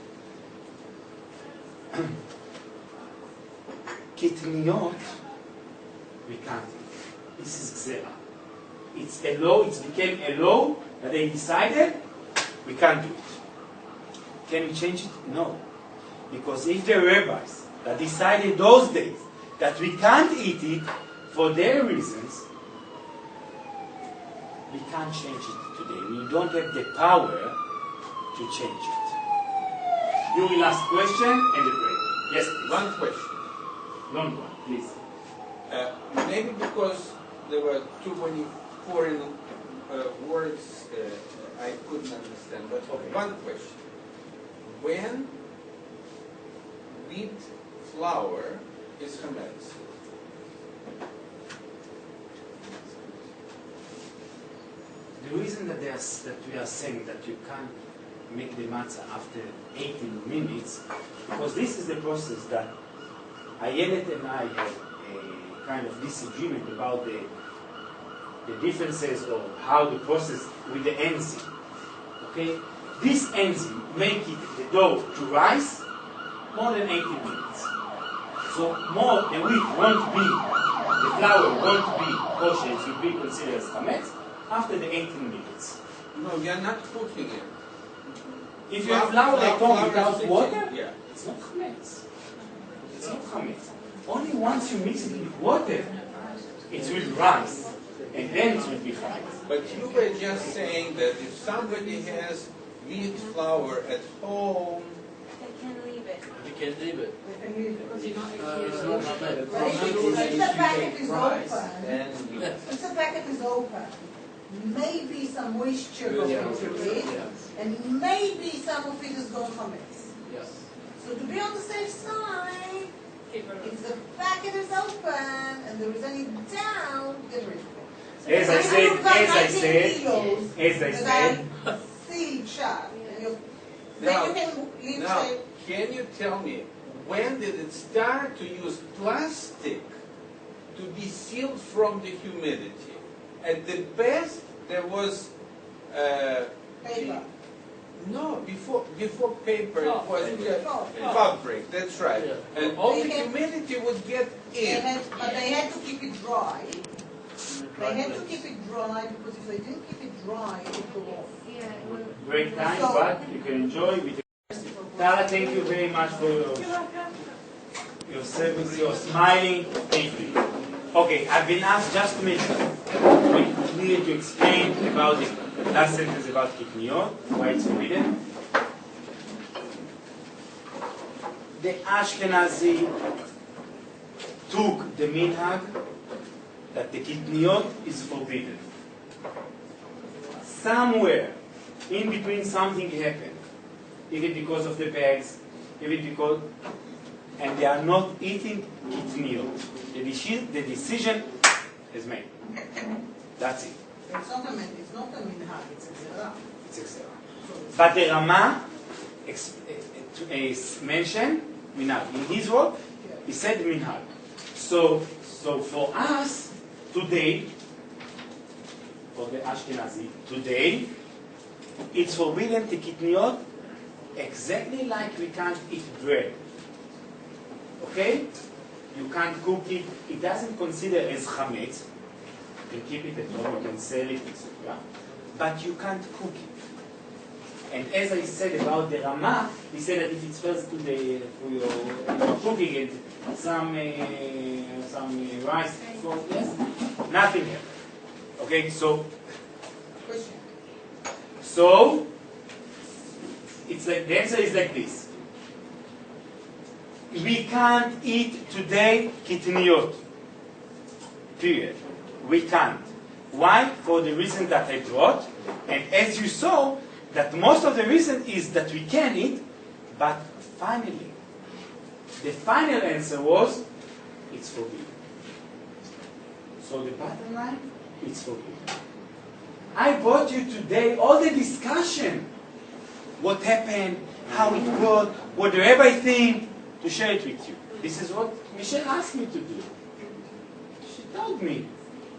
Kitniot, we can't eat. This is gzera. It's a law, it became a law that they decided we can't do it. Can we change it? No. Because if the rabbis that decided those days that we can't eat it for their reasons, we can't change it today. We don't have the power to change it. You will ask question and the prayer. Yes, please. One question. Long one, please. Maybe because there were too many foreign words I couldn't understand. But one question. When wheat flour is chametz, The reason that we are saying that you can't make the matzah after 18 minutes, because this is the process that Ayelet and I had a kind of disagreement about the differences of how the process with the enzyme. Okay? This enzyme make it the dough to rise more than 18 minutes. So more the wheat won't be, the flour won't be kosher, it will be considered as chametz after the 18 minutes. no, we are not cooking it. If you have flour at home Flour without is water, mixing, yeah. it's not chametz. It's not chametz. Only once you mix it with water, it will rise, and then it will be chametz. But you were just saying that if somebody has wheat flour at home, They can leave it. You can leave it. Because you're not It's not chametz. Since the packet is open, then since the packet is open, maybe some moisture goes into it, and maybe some of it is going chametz. Yes. So to be on the safe side, keep it. if the packet is open and there is any doubt, get rid of it. So As I if said, you've got as I 19 said, kilos as I that said, are sealed shut, and Now- then you can leave now, say, can you tell me, when did it start to use plastic to be sealed from the humidity? At the best, there was paper. no, before paper, it Cloth. was fabric, that's right. Yeah. And all the They had- humidity would get in. But they had to keep it dry. They had to keep it dry because if they didn't keep it dry, it would go off. Yeah, it will. great time, but you can enjoy with Tara, thank you very much for your service, your smiling. Thank you. Okay, I've been asked just to make clear to explain about the last sentence about kitniot, why it's forbidden. The Ashkenazi took the minhag that the kitniot is forbidden. Somewhere in between something happened, even because of the bags, even because, and they are not eating kitniot. The decision is made. That's it. It's not a minhag, it's a zera. It's etc. But the Rama mentioned minhag. In his work, he said minhag. So for us today, for the Ashkenazi today, it's forbidden to kitniot exactly like we can't eat bread. Okay? You can't cook it. It doesn't consider as chametz. You can keep it at home, you can sell it, etc. But you can't cook it. And as I said about the Rama, he said that if it's first to your cooking it, some rice, yes, nothing happens. Okay, so it's like the answer is like this. We can't eat today kitniot. Period. We can't. Why? For the reason that I brought. And as you saw, that most of the reason is that we can eat, but finally, the final answer was, it's forbidden. So the bottom line, it's forbidden. I brought you today all the discussion. What happened, how it got, what the Rabbi think, to share it with you. This is what Michelle asked me to do. She told me,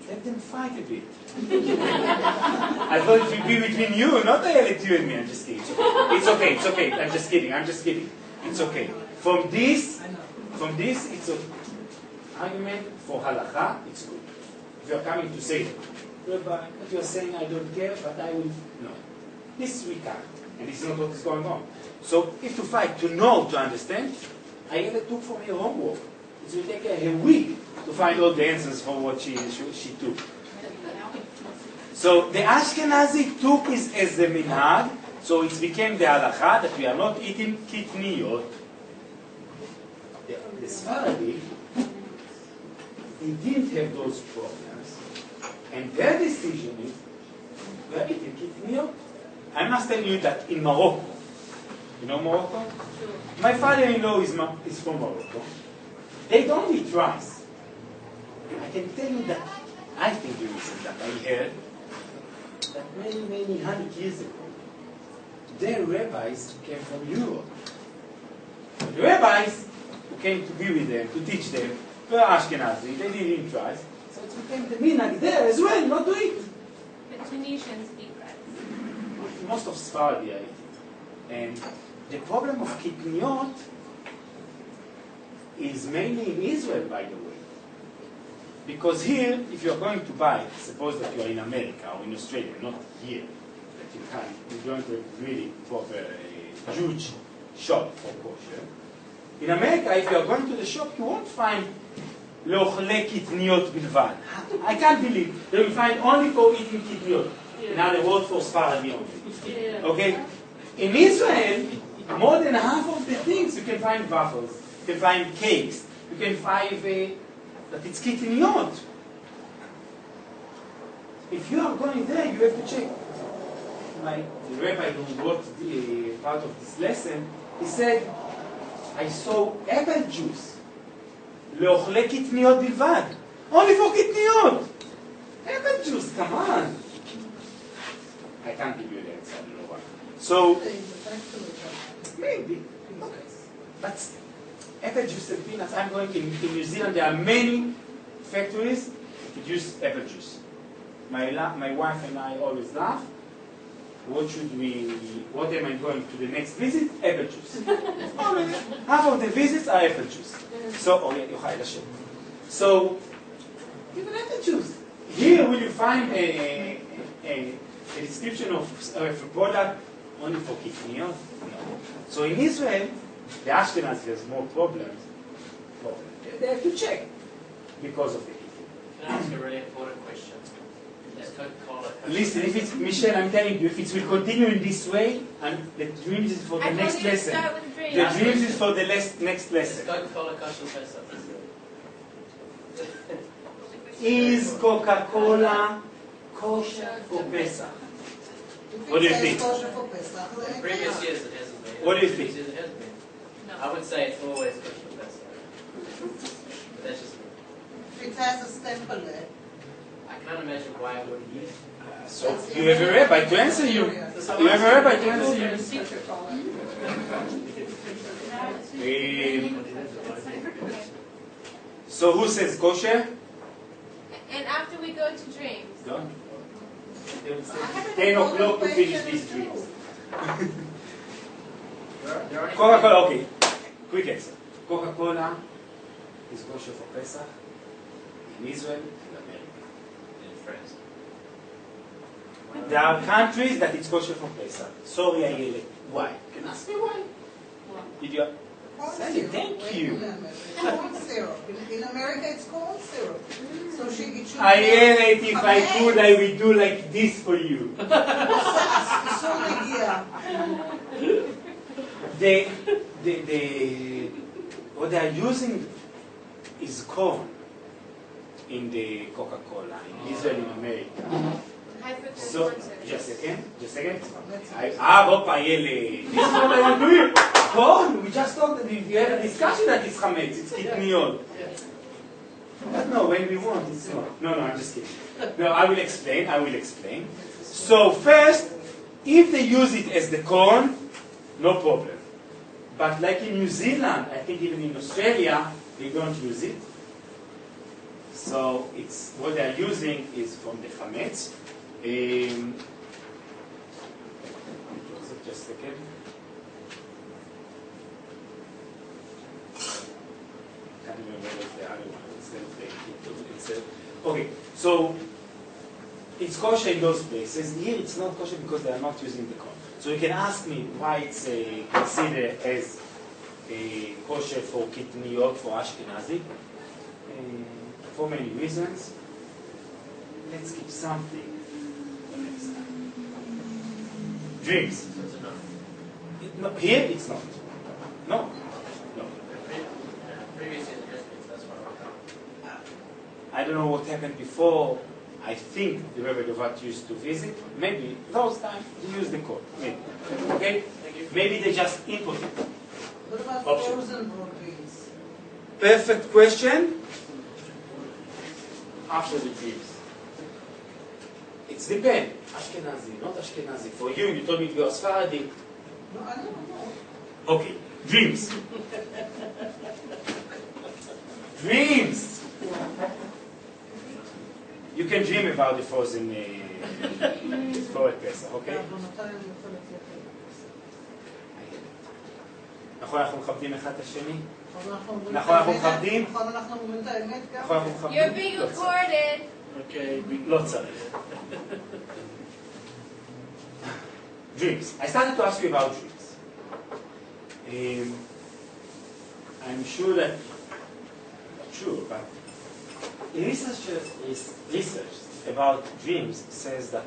let them fight a bit. I thought it would be between you, not you and me. I'm just kidding. It's okay. I'm just kidding. It's okay. From this, it's an argument for halakha, it's good. If you're coming to say, Rabbi, if you're saying I don't care, but I will, no. This we can't. And this is not what is going on. So if to fight, to know, to understand, I even took from her homework. It will take her a week to find all the answers for what she took. So the Ashkenazi took it as the minhag, so it became the halacha that we are not eating kitniyot. The Sephardi, they didn't have those problems, and their decision is we are eating kitniyot. I must tell you that in Morocco, you know Morocco? Sure. My father-in-law is from Morocco. They don't eat rice. I can tell you that I think the reason that I heard that many hundred years ago, their rabbis came from Europe. The rabbis who came to be with them, to teach them, were Ashkenazi, they didn't eat rice, so it became the minhag there as well, not to eat. The Tunisians eat rice. Most of Sephardi are eating. And the problem of kitniyot is mainly in Israel, by the way. Because here, if you're going to buy, suppose that you're in America or in Australia, not here, that you can, you're going to a really proper, huge shop for kosher. In America, if you're going to the shop, you won't find לאוכלי קטניות בלבד. I can't believe. You will find only for eating קטניות. In other words, for Sephardi only. Okay? In Israel, more than half of the things you can find waffles, you can find cakes, you can find that it's קטניות. If you are going there, you have to check. The rabbi who wrote the part of this lesson, he said, I saw apple juice. לאוכלי קטניות בלבד. Only for קטניות. Apple juice, come on. I can't give you the answer, I don't know why. So, maybe. But apple juice and peanuts, I'm going in New Zealand, there are many factories that produce apple juice. My wife and I always laugh. What am I going to the next visit? Apple juice. Half of the visits are apple juice. So, So, even apple juice. Here will you find a description of a product only for kitniyot? No. So in Israel, the Ashkenazi has more problems. They have to check because of the kitniyot. Can I ask a really important question? Is Coca-Cola... Listen, if it's, Michelle, I'm telling you, if it will continue in this way, and the dreams is for the next lesson. The dreams is for the next lesson. Is Coca-Cola kosher Pesach? Is Coca-Cola kosher for Pesach? What do you think? In previous years it hasn't been. What do you think? Previous years it has been. I would say it's always kosher Pesach. But that's just me. It has a stemple there. I can't imagine why it wouldn't use. So you have a rabbi to answer you. You have a rabbi to answer you. So who says kosher? And after we go to dreams. Done. 10 o'clock to finish these dreams. Coca-Cola, okay. Quick answer. Coca-Cola is kosher for Pesach in Israel and America. In France. There are countries that it's kosher for Pesach. Sorry, I yell it. Why? Can you ask me why? Did you? Sally, thank you. Corn syrup. In America, it's corn syrup. So it should I yell it. If I could, I would do like this for you. What they are using is corn in the Coca-Cola in Israel, in America. So, just a second. I hope I yell it. This is what I will do. Corn, we just talked that if you had a discussion that it's chametz, it's kitniyot. But no, when we want, it's not. No, I'm just kidding. No, I will explain. So first, if they use it as the corn, no problem. But like in New Zealand, I think even in Australia, they don't use it. So it's what they are using is from the chametz. Just a second. I can't remember what's the other one. Okay, so it's kosher in those places. Here it's not kosher because they are not using the corn. So you can ask me why it's considered as kosher for kitniyot, for Ashkenazi. For many reasons. Let's keep something. for next time. Dreams. No, here it's not. No. Previous history, that's what I was I don't know what happened before. I think the Rabbi Dovat used to visit. Maybe those times he used the code. Maybe. Okay? Maybe they just input it. What about Option. frozen broad beans? Perfect question. after the dreams. It's depend. Ashkenazi, not Ashkenazi. For you, you told me you are Sephardi. No, I don't know. Okay, dreams. Dreams. You can dream about the frozen for Pesach, okay? נכון אנחנו מכבדים אחד את השני? נכון אנחנו מכבדים? נכון אנחנו אומרים את האמת גם? נכון אנחנו מכבדים? You're being recorded. אוקיי, לא צריך. Dreams. I started to ask you about dreams. I'm sure that, not sure, but research about dreams says that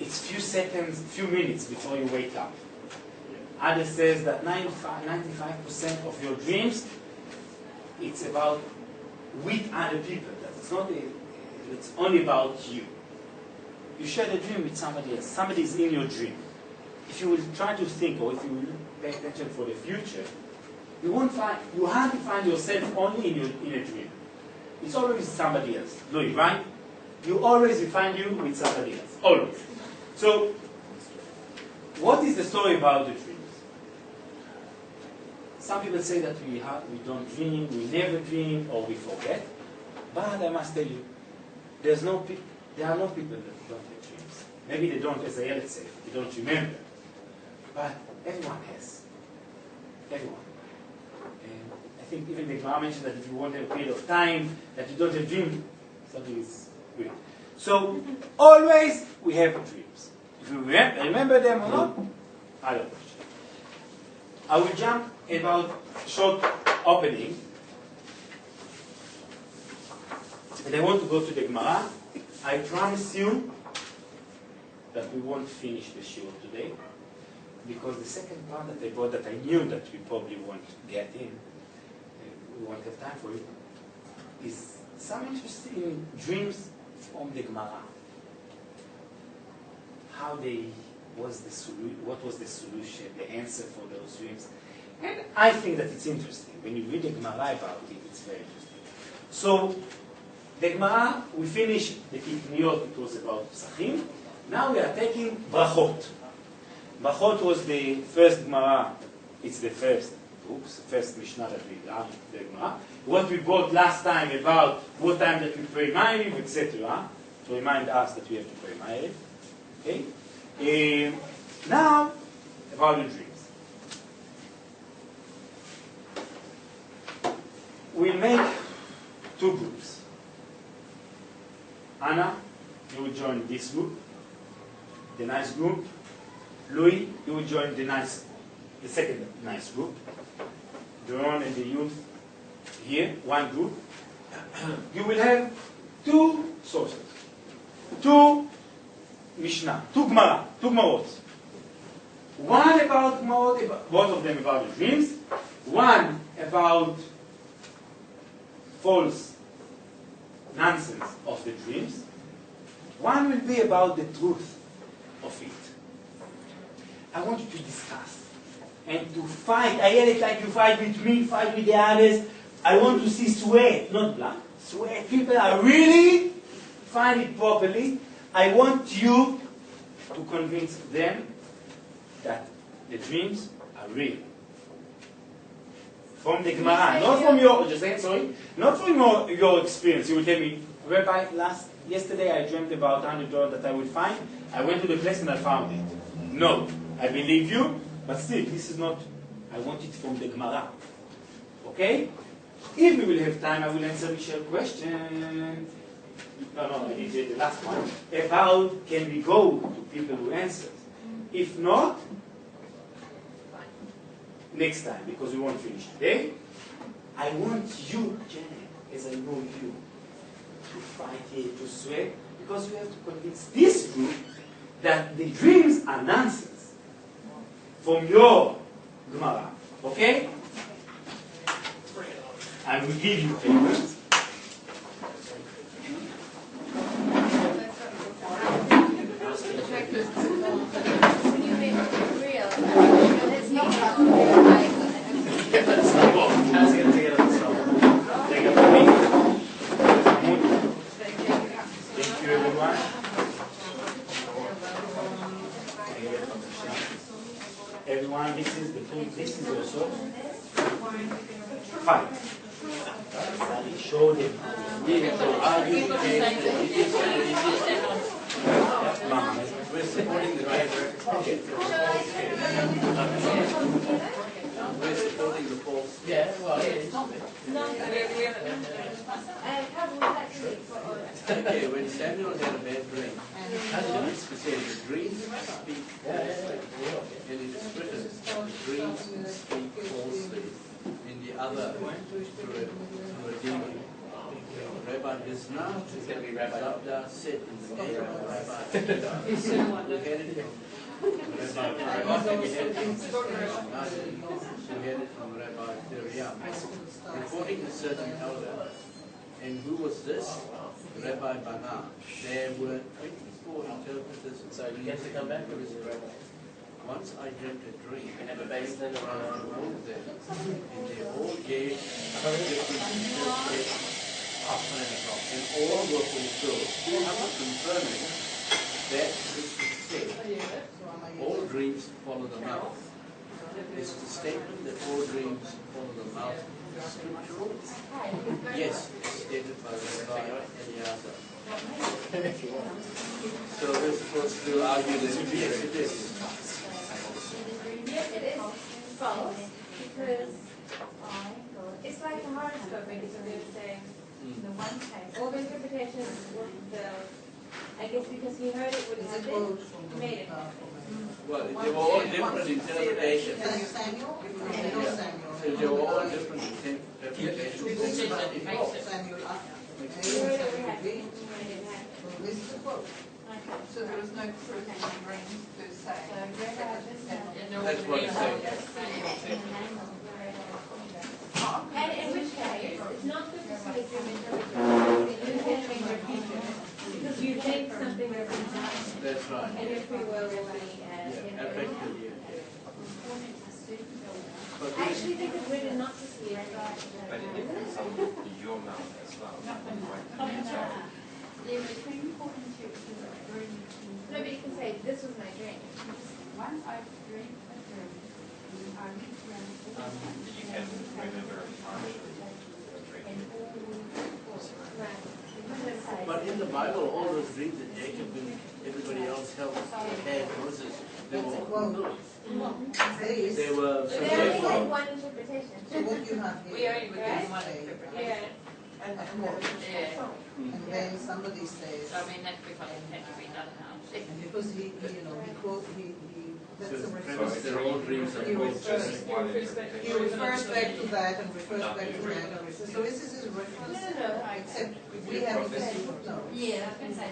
it's few seconds, few minutes before you wake up. Others says that 95% of your dreams, it's about with other people. That it's not it's only about you. You share the dream with somebody else. Somebody is in your dream. If you will try to think, or if you will pay attention for the future, you hardly find yourself only in a dream. It's always somebody else. Louis, right? You always find you with somebody else. Always. So, what is the story about the dreams? Some people say that we don't dream, we never dream, or we forget. But I must tell you, there are no people that don't have dreams. Maybe they don't, as Ayelet said, they don't remember. But everyone has. Everyone. And I think even the Gemara mentioned that if you want a period of time that you don't have dreams, something is weird. So, always we have dreams. If you remember them or not, I don't know. I will jump about short opening. And I want to go to the Gemara. I promise you that we won't finish the shiur today, because the second part that I brought that I knew that we probably won't get in, we won't have time for it, is some interesting dreams from the Gemara. What was the solution, the answer for those dreams? And I think that it's interesting. When you read the Gemara about it, it's very interesting. So, the Gemara, we finished the Kitniyot, it was about Pesachim. Now we are taking Brachot. Brachot was the first Gemara, it's the first Mishnah that we learned, the Gemara. What we brought last time about what time that we pray Ma'ariv, etc. To remind us that we have to pray Ma'ariv. Okay? Now, about the dreams. We'll make two groups. Anna, you will join this group, the nice group. Louis, you will join the second nice group. Doron and the youth here, one group. You will have two sources, two Mishnah, two Gemara, two Gemarot. One about Gemarot, both of them about the dreams. One about false nonsense of the dreams. One will be about the truth of it. I want you to discuss and to fight. I hear it like you fight with me, fight with the others. I want to see sweat, not blood. Sweat. People are really find it properly. I want you to convince them that the dreams are real. From the Gemara, not from your experience. You will tell me, Rabbi, yesterday I dreamt about $100 that I would find. I went to the place and I found it. No, I believe you, but still, this is not. I want it from the Gemara. Okay? If we will have time, I will answer Michelle's question. No, I need the last one. About can we go to people who answer? If not, next time, because we won't finish today. I want you, Janet, as I know you, to fight here, to sweat, Because you have to convince this group that the dreams are nonsense from your Gemara. Okay? I will give you papers. When you make it real, it's not Thank you, everyone. Everyone, this is the food. This is your sauce. Fine. Show them. Mama. We're supporting the driver. We're supporting the false. Yeah, well, yeah. Okay, when Samuel had a bad dream, he said the dreams speak falsely. And it is written, the dreams speak falsely. In the other, to redeem you. Rabbi Bisna, It's going to be Rabbi Zabda said in the name of Rabbi Akiva, we had it from Rabbi Miriam, reporting a certain elder. And who was this? Rabbi Bana. There were 24 interpreters. So you get to come back? Once I dreamt a dream, We have a basin or all of them, and they all gave different interpretations. And all were fulfilled. I'm confirming that this is said. All dreams follow the mouth. Is the statement that all dreams follow the mouth scriptural? Yes, it's stated by Rabbi Eliezer. So we're supposed to argue that yes, it is. Yes, it is false because it's like a horoscope. Basically, they're saying all the interpretations were fulfilled. I guess because he heard it would happen, he made it happen. Well, they were all different interpretations. Samuel? So they were all different interpretations. He heard it would happen, he made it happen. This is the quote. So there was no proof in the dreams per se. That's what it's saying. And in which case, it's not good to see a dream interpretation. You can change your future because you think something represents something. That's right. And your free will will be Affected you. I actually think it's weird not to see it. But it depends on your mouth as well. No, but you can say, this was my dream. Once I dreamed a dream, I You can remember partially your dream. But in the Bible, all those dreams that Jacob and everybody else had Moses, they were all good. They were They only had one interpretation. So what you have here. We only were given one say, interpretation. And then somebody says, So I mean, that's because it had to be done now. and because he that's So a the premise reference. that all dreams are He good. refers back to that and refers back to that. So this is his reference, except we have it as a footnote. Yeah.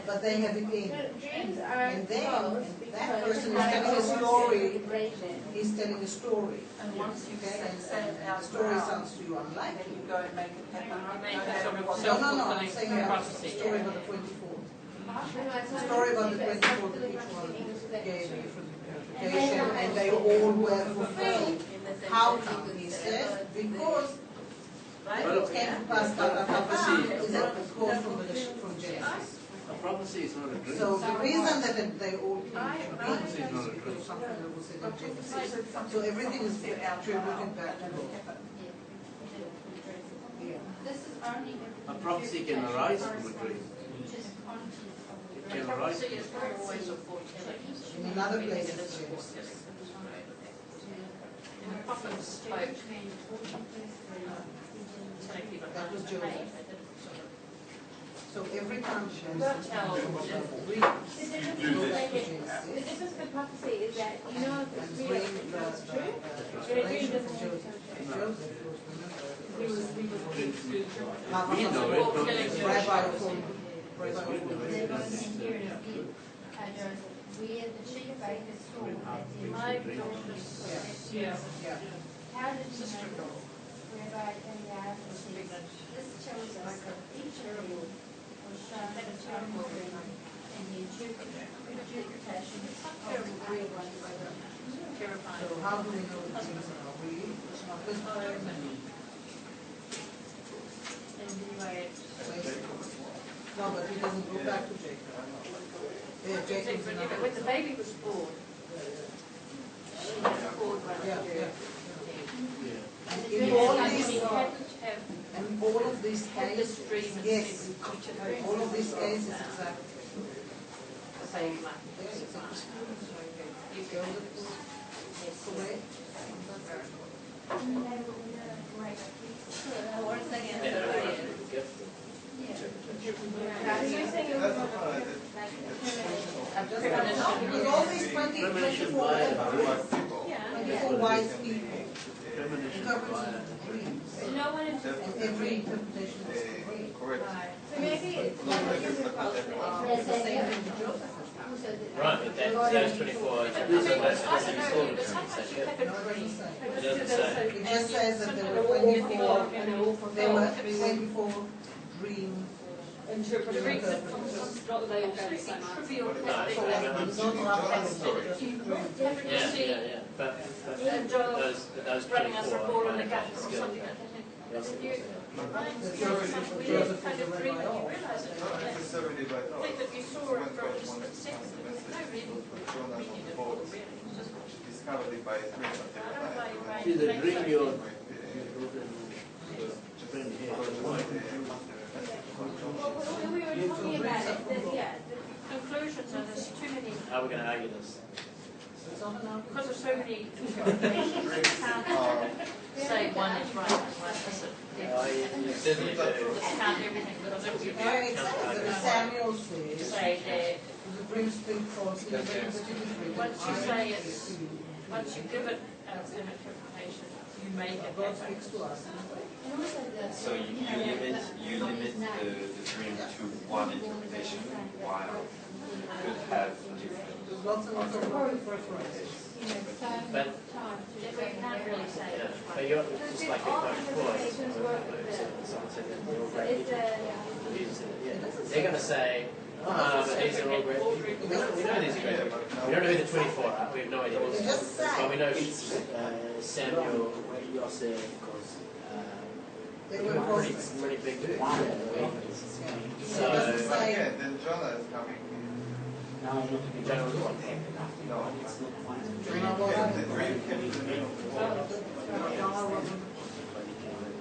But they have it in. Dreams are And then false that because person is it's telling a not story. manipulation. He's telling a story. And once you've Okay, and said it the out story loud, sounds to you then unlikely. you go and make it happen. Make a sort of No, I'm saying about the prophecy. story about the 24th. The Story about the 24th, each one gave a different interpretation, and they all were fulfilled. How come? He says, because it came to pass that a prophecy is a quote from Genesis. A prophecy is not a dream. So the reason that they all came Prophecy is not a to dream. something that was said in Genesis. So everything is attributed back to God. This is only A prophecy can arise from a dream. It can arise Prophecy from is always a foretelling. In another place it's Genesis. And the prophet spoke, telling people That was how to Joseph. behave. So every time Tell Genesis The difference with prophecy is that you know if it's real, it's true, but a dream doesn't make it true. We know it, don't we? Rabbi told Rabbi They're Owen. going in here to be. We at the chicken bake is school. My daughter's Yeah. Yeah. How did you know Rabbi Eliyahu says, this shows us that each of you was shown a Talmud and the interpretation of the real one. So how do we know the dreams are real? No, but he doesn't go back to Jacob. Yeah, Jacob's another. When the baby was born, she had a cord right Yeah, there. yeah. And In all And these, he hadn't have and all of these had this cases, dream and yes, said, "Which of those all of these is cases, now?" exactly. The baby might be Yes, survived. You go away. With all these 24 wise people, interpreting dreams, No one is and every interpretation is correct. Correct. So maybe it's not a human problem. It's the same thing with Joseph. Right, but those 24 interpretations I don't know, but sometimes you have a No, it dream. doesn't say. It doesn't say. It just says that there were 24 dream Interpretation. Not that they all go the same answer. Trivial No, things. not rough Haven't you seen But John those running after a 24 ball in might the have gutter been or skill. something like that? Yes, And it you, was. weird kind of dream when you realise it. Not necessarily by I thought. think that you saw it for a split second. There was no reason for Jonas meaning on at the all, boat. really. It's just She discovered it by a dream, but I don't know why your brain See, the makes dream that. your might friend here. Well, we were talking about it, that, yeah, Conclusions are there's too many, How are we going to argue this? because there's so many interpretations, you can't say one is right and one isn't. You certainly do. Discount everything because it will give you Samuel says, say that the dream speak falsely, the dream that you dream. once you say it's, once you give it an interpretation, you make it God happen. speaks to us. and also the. So you limit the dream to one interpretation, while you could have different. There's lots and lots of preferences. You know, so But- much time to That we can't really say Yeah, it's but right. you're just like your point before. interpretations work with Someone said that they're all So great. it's They're going to say, but these are all great people. We know these are great people. We don't know who the 24 are. We have no idea. They just say. But we know Samuel, Yosef, because They were pretty, prophets. pretty big Yeah. So, Say- Again, then Jonah is coming. Now I'm not talking about what happened No, after. It's not fine. Jonah the wasn't. dream came to the middle of the world. Jonah wasn't.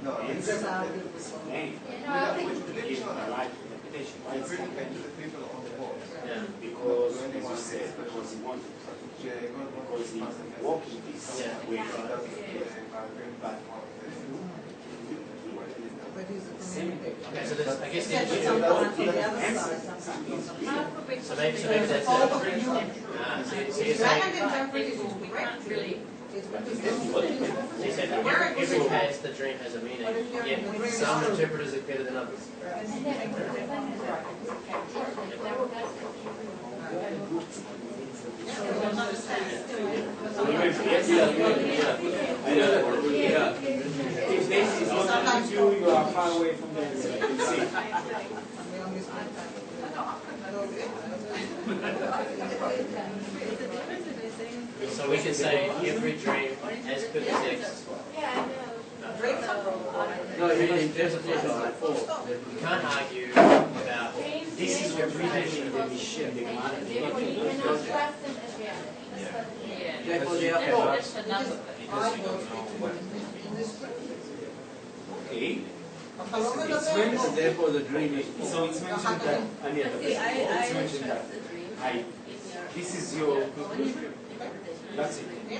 No, He it's just argued with someone. Hey, Yeah, no, I think with it's the Jonah. right interpretation. The dream came to the people on the boat. yeah. Because, as you said, because he wanted to. Yeah, God Because he wants to walked in this Yeah. way. But he's a Same communicator. Okay, so there's, I guess the Except issue. some part on the other side, some people. How could we So maybe that's All it. of you. So you're If I saying, can interpret it we correctly, can't really, it's because so you said that every case the dream has a meaning, yet some interpreters are better than others. If this is not you, you are far away from them. You can see. So we can say every dream as per the text. Yeah, I know. No, there's a place on You can't argue about This is what we mentioned in the ship. You cannot trust them as reality. yeah. Therefore, they are That's another thing. Okay. So therefore, the dream is So it's mentioned that, it's mentioned that this is your conclusion. That's it. You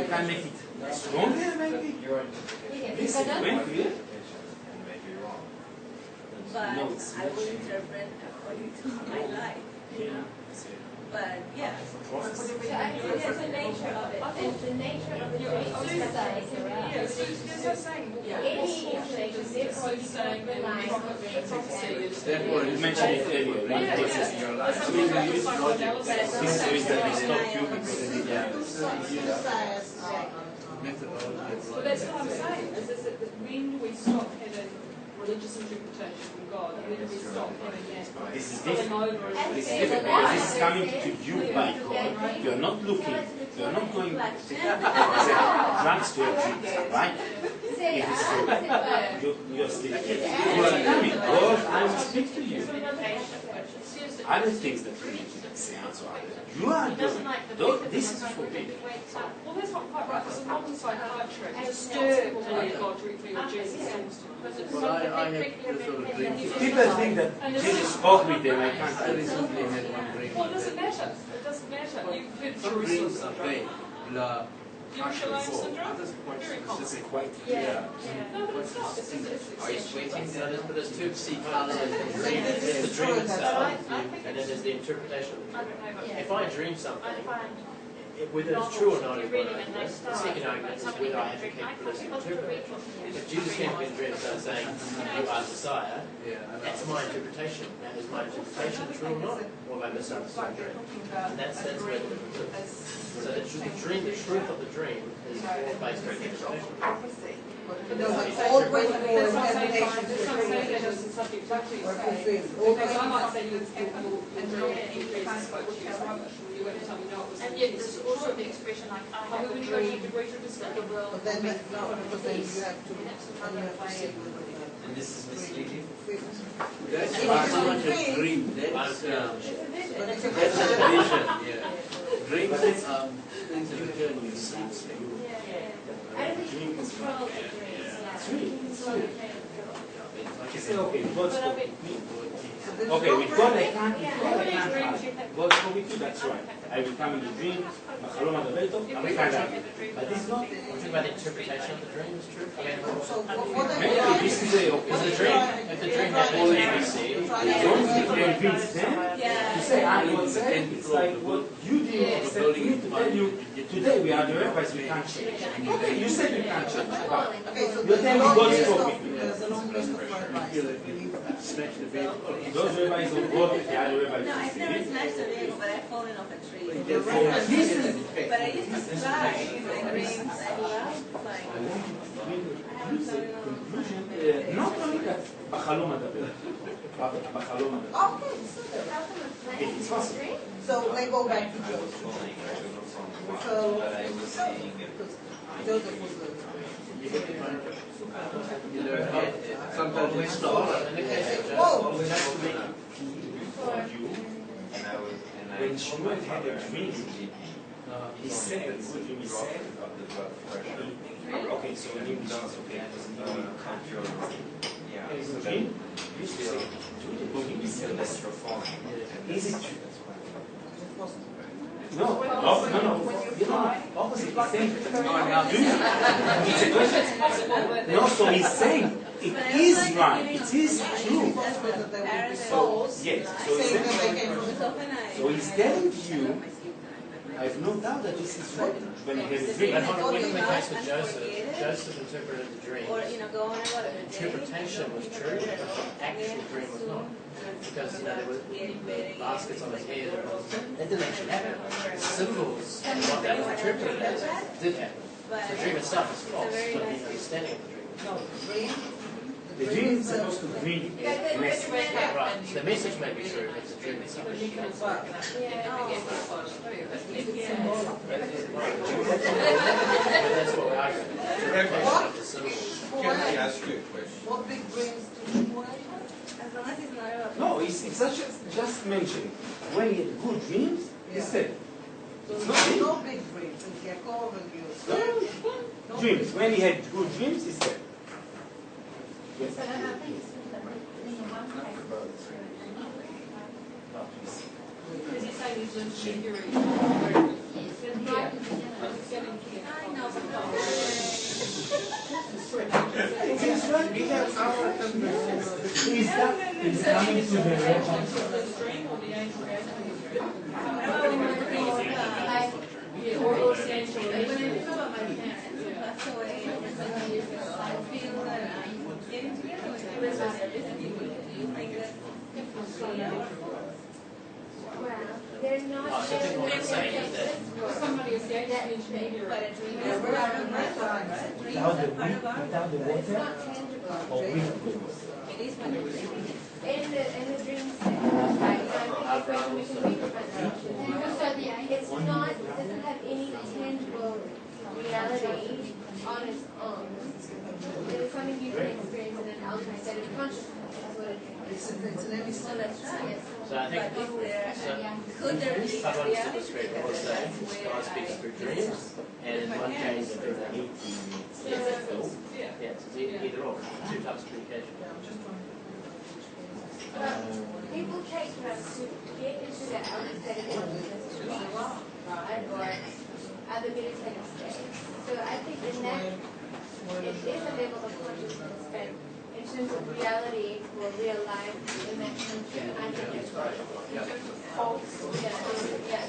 can make it stronger, maybe? This is very clear. But No, it's I will interpret according to my life. Yeah. But yeah. Process. So I think there's a nature of it. And the nature of the dream is that any information, therefore you don't rely on the Therefore, you mentioned it earlier, one process in your life. So you use logic. This is that we stop you because So that's what I'm saying, is that when we stop having religious interpretation from God, and when we stop having that this is spilling different. over and This is different because this is coming to you by God. You are not looking, you are not going to drugs to your dreams, right? It is you are still God, I will speak to you. Other things that we need to say also are you are doing, this is forbidden. well, that's not quite right, because in modern psychiatry, disturbed to let God reveal Jesus things to them. But I have sort of dreams. People think that Jesus spoke with them, I can't I recently had one dream. Well, it doesn't matter. It doesn't matter. You've heard Some Jerusalem dreams are syndrome. vague. Blah. Jerusalem syndrome? Others are quite Very common. specific. quite Yeah. No, but it's not. It's Are you waiting? essential. But there's two key parts of the dream. There's the dream itself, and then there's the interpretation of the dream. If I dream something, whether it's true or not is one argument. The second argument is whether I have the capability to interpret it. If Jesus came to me in a dream and started saying, you are Messiah, that's my interpretation. Now, is my interpretation true or not? Or have I misunderstood the dream? And that's where the difference is. So the dream, the truth of the dream is all based on interpretation. It doesn't all 24 interpretations That's what I'm saying. That doesn't subject to what you were say. fulfilled. Because I might say your dream increases spoke to you is rubbish, and you won't tell me no, it was. And yet there's also the expression like, I have a When you go to dream the greater that the discovery. world But then will you no, because then you have to see And this is misleading. That's If not it's so a much a dream, dream. That's but it's a that's a vision. vision. Yeah. Dreams things in return you see. I don't think you can control the dreams. You say, okay, God spoke with me. Okay, no with God I dream. can't, with God I can't have. God spoke with you, that's right. I will come in the dream, בחלום אדבר איתו, I will find out. But this is not, I'm talking about the interpretation of the dream is true. I mean, So what I maybe try- this is a, okay. because the dream, if the dream had all ABC, Don't convince them to say, God said, it's like what you did expect me to tell you, today we are the rabbis, we can't change. Okay, you said we can't change. But Okay, so you're telling me God spoke with me. there's a long list of rabbis. Smash the vehicle. Those rabbis of God, the other rabbis No, of I've never the smashed a vehicle, but I've fallen off a tree. This is But I used to fly in my dreams. I love flying. conclusion, not only that בחלום אדבר, בחלום אדבר. Okay, It's possible. so they go back to Joseph. So, But I was saying Joseph was the You learn how sometimes we stop. Whoa! We have to make it for you. and I was When Shmuel had a dream, he said said, he said, of the blood pressure. okay, so in English it's okay. Control. Yeah. In So dream, that you used to say, do the booking, you feel that you're falling. Is it true? That's why. No, no. You know, opposite. He's saying, it's a question. No, so he's saying, it is right, it is true. So, yes, so he's saying, so he's telling you, I have no doubt that this is right when he has a dream. But when in the case of Joseph, Joseph interpreted the dream. Or, go on and The interpretation was true, but the actual dream was not. Because there were baskets on his head. That didn't actually happen. The symbols and what that was interpreted as did happen. The dream itself is false, but the understanding of the dream was not. The dream is supposed to bring a message. Right, so the message may be true, but the dream itself is false. But that's what we're arguing. Interpretation of the symbols. Can I ask you a question? What big dreams do you want? As long as it's not about No, it's just mentioned. When he had good dreams, he said, So it's there's not no big dreams in Yaakov and Yosef. No dreams. When he had good dreams, he said. Yes. So that happens in one type. No, please. Because he's saying he's learned to be hearing. I know, but It is right. We have our Is coming to the The dream or the angel gave him the dream? Like when I think about my parents who passed away in some years ago, I feel that getting together with them is not everything. Do you think that's Well, they're not. Oh, so people can say that Somebody is the ancient intermediary. but it's really Yeah, we're having that time, right? Without the wind, without the It's water, not tangible. or wind. It is when you're dreaming. In the dream state, right? So I think we can read different it's not, it doesn't have any tangible reality on its own. It is something you can experience in an alternate state of consciousness. That's what it is. It's an empty So that's right. Yes. So I think But is there, so could there be if I've a understood reality? this correctly, what Because it's saying that's is where God speaks through dreams, and in one case through the heat. Yeah, so it's either or. Two types of communication. People take them to get into the outer state of consciousness to the wrong, right? Or other meditative states. So I think in that, it is a level of consciousness, but in terms of reality or real life in that country, I think it's false. Yeah.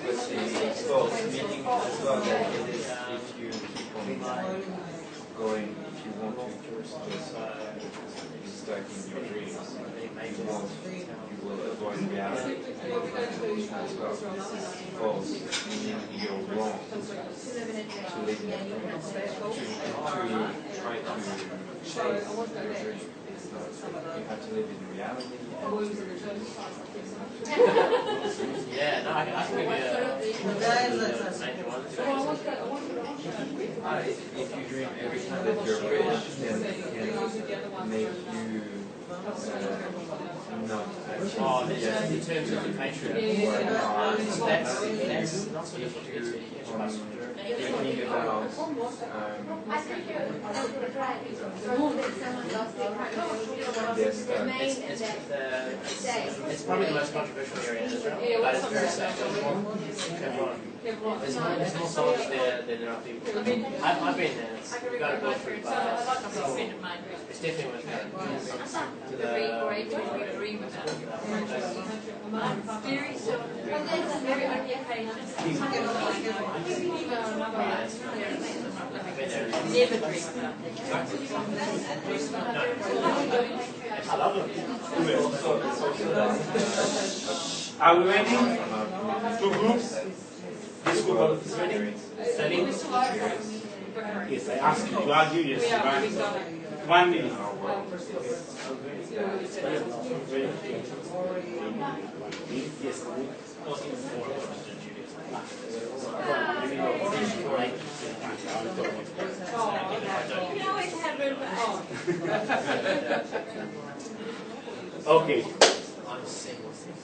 But it's false, meaning as well that it is if you keep on going, if you want to just stuck in your dreams, you will avoid reality as well. False, meaning you're wrong. To live in a dream. To live in a dream. To try to chase your dream. You have to live in reality. Yeah, no, I can give you a major one. If you dream every time that you're rich, then it can make you not actually. Oh, in terms of the patriarchy. That's not so difficult to get to. Thinking about I think you're right. That someone lost their partner. yes, Remain in that state. It's probably the most controversial area in Israel, but it's very safe. There's more soldiers there than there are people. I've been there. It's got a bulletproof bar. It's definitely worth going. To the dream about it. Very so, very on the occasion. Never dream about it. Are we ready? Two groups? This group is ready? Studying? Yes, I asked you to argue, yes, right? 1 minute. Yes, okay.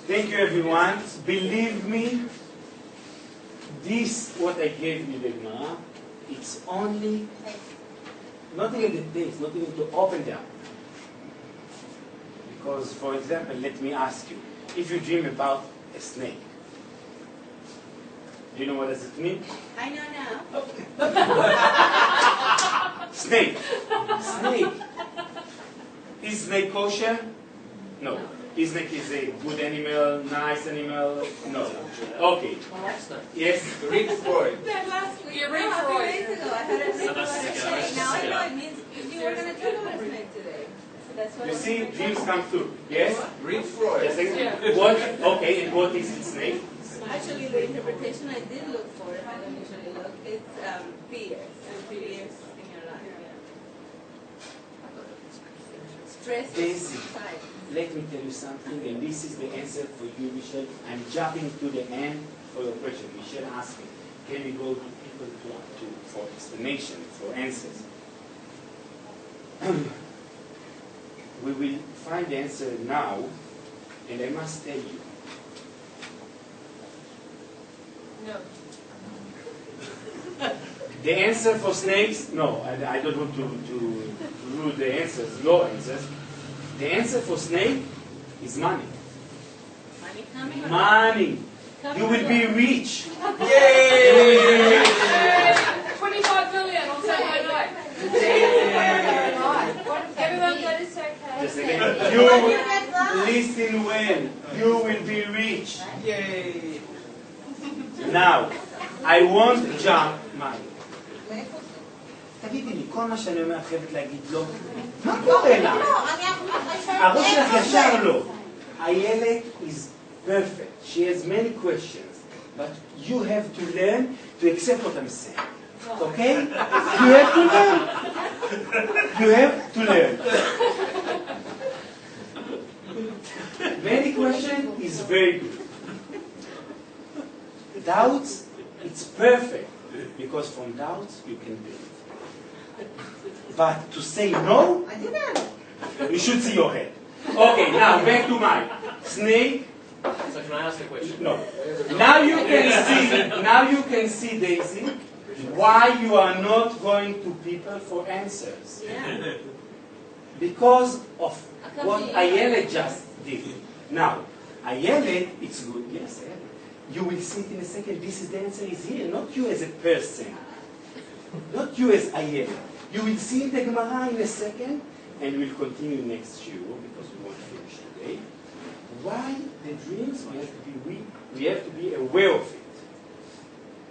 Thank you, everyone. Believe me, this, what I gave you, the Gemara, it's only, not even the taste, not even to open them. Because, for example, let me ask you, if you dream about a snake, do you know what does it mean? I know now. Snake. Snake. Is snake kosher? No. Is snake is a good animal, nice animal? No. Okay. Yes? Read Freud. That last week, You read a few Freud. days ago, I had a dream about a snake. Now I know it means you were going to talk about a snake today. So that's what You I'm see, saying. dreams come true. Yes? Read Freud. Yes. What? Okay, and what is it, snake? Actually, the interpretation I did look for, if I don't usually look, it's fears. Fears in your life. Stress Daisy, inside. let me tell you something, and this is the answer for you, Michelle. I'm jumping to the end for your question. Michelle asked me, can we go to people for explanation, for answers? We will find the answer now, and I must tell you. No. The answer for snakes, no, I don't want to rule the answers, your answers. The answer for snake is money. Money coming? Money. You will be rich. Yay! 25 million on Saturday night. Everyone go to circle. Just again, you listen well. You will be rich. Yay! Now, I won't jump money. תגידי לי, כל מה שאני אומר את חייבת להגיד לא. מה קורה לה? הראש שלך ישר לא. הילד is perfect. She has many questions. But you have to learn to accept what I'm saying. Okay? You have to learn. You have to learn. Many questions is very good. Doubts, it's perfect. Because from doubts, you can build. But to say no, I didn't. you should see your head. Okay, now back to mine. Snake. So can I ask a question? No. Now you can see, Daisy, why you are not going to people for answers. Yeah. Because of what Ayelet just did. Now, Ayelet, it's good. Yes, Ayelet. You will see it in a second. This is the answer is here. Not you as a person. Not you as Ayelet. You will see the Gemara in a second, and we'll continue next year because we won't finish today. Why the dreams? We have to be aware of it.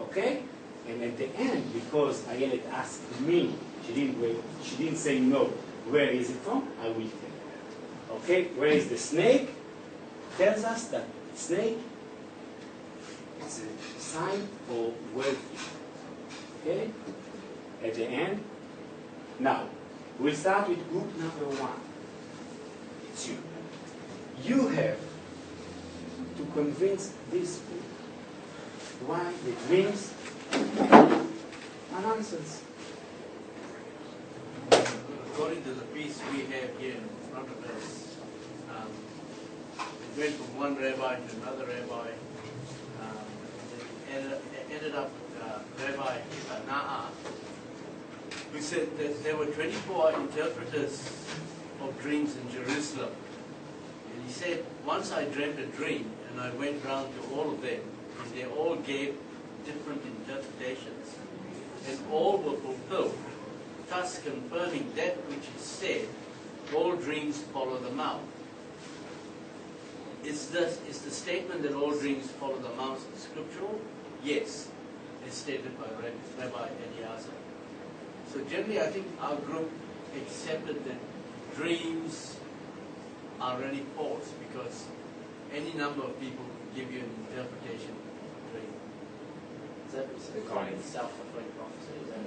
Okay? And at the end, because Ayelet asked me, she didn't say no. Where is it from? I will tell her. Okay? Where is the snake? Tells us that snake is a sign for wealthy. Okay? At the end. Now, we'll start with group number 1. It's you. You have to convince this group why the dreams are nonsense. According to the piece we have here in front of us, it went from one rabbi to another rabbi. Ended up with Rabbi Na'a, who said that there were 24 interpreters of dreams in Jerusalem. And he said, once I dreamt a dream and I went round to all of them, and they all gave different interpretations, and all were fulfilled, thus confirming that which is said, all dreams follow the mouth. Is the statement that all dreams follow the mouth scriptural? Yes, as stated by Rabbi Eliezer. So generally I think our group accepted that dreams are really false because any number of people could give you an interpretation of a dream. Is that according to self-fulfilling prophecy? Is that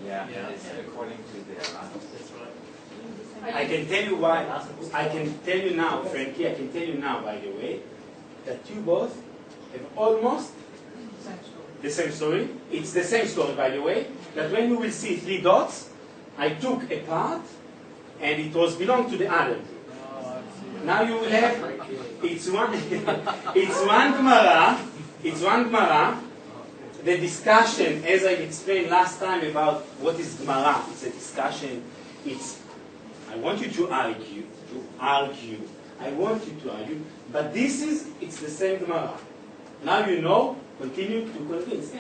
Yeah, it's according to their lives. That's right. I can tell you why. I can tell you now, Frankie, I can tell you now, by the way, that you both have almost the same story. It's the same story, by the way, that when you will see 3 dots, I took a part, and it was belonged to the other group. Now you will have, it's one Gemara, the discussion, as I explained last time about what is Gemara, it's a discussion, I want you to argue, I want you to argue, but it's the same Gemara. Now you know, continue to convince.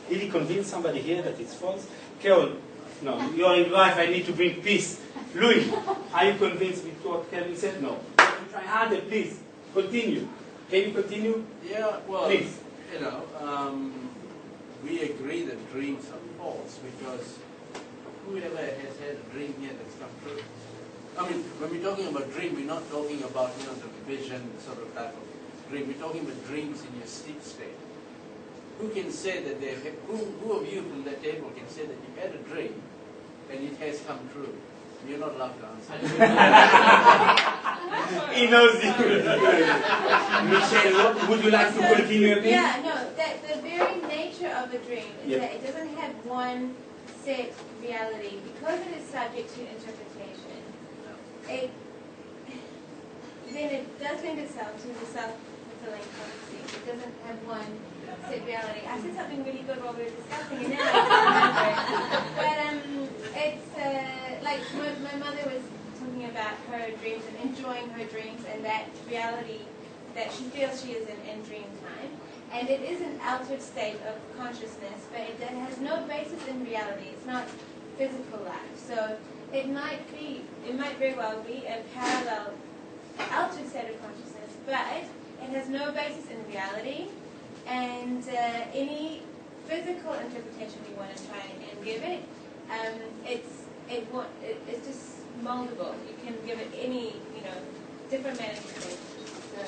Did he convince somebody here that it's false? Carol, no, you're in life, I need to bring peace. Louis, are you convinced with what Kevin said? No. Try harder, please. Continue. Can you continue? Yeah, well, please. We agree that dreams are false because whoever has had a dream here that's come true. I mean, when we're talking about dream, we're not talking about, the vision sort of type of dream. We're talking about dreams in your sleep state. Who can say that who of you from that table can say that you've had a dream and it has come true? You're not allowed to answer. He knows you. Michelle, would you like to continue a bit? Yeah, no, the very nature of a dream is that it doesn't have one set reality. Because it is subject to interpretation, then it does lend itself to the self-fulfilling prophecy. It doesn't have one set reality. I said something really good while we were discussing, and now I can't remember it. But it's like my mother was talking about her dreams and enjoying her dreams and that reality that she feels she is in dream time. And it is an altered state of consciousness, but it has no basis in reality. It's not physical life. So it might very well be a parallel altered state of consciousness, but it has no basis in reality. And any physical interpretation we want to try and give it it's just moldable. You can give it any, different manifestation. So,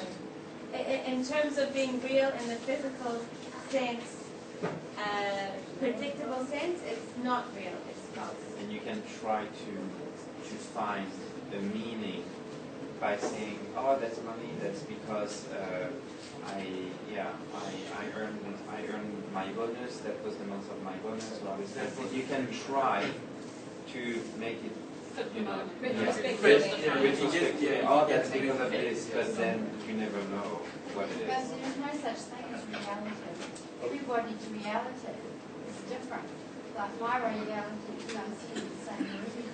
in terms of being real in the physical sense, predictable sense, it's not real. It's false. And you can try to find the meaning by saying, oh, that's money. That's because I earned my bonus. That was the month of my bonus. Or this kind of thing. You can try to make it. Oh, that's because of this, but then you never know what it Because is. there's no such thing as reality. Everybody's reality is different. Like my reality, you don't see the same movie,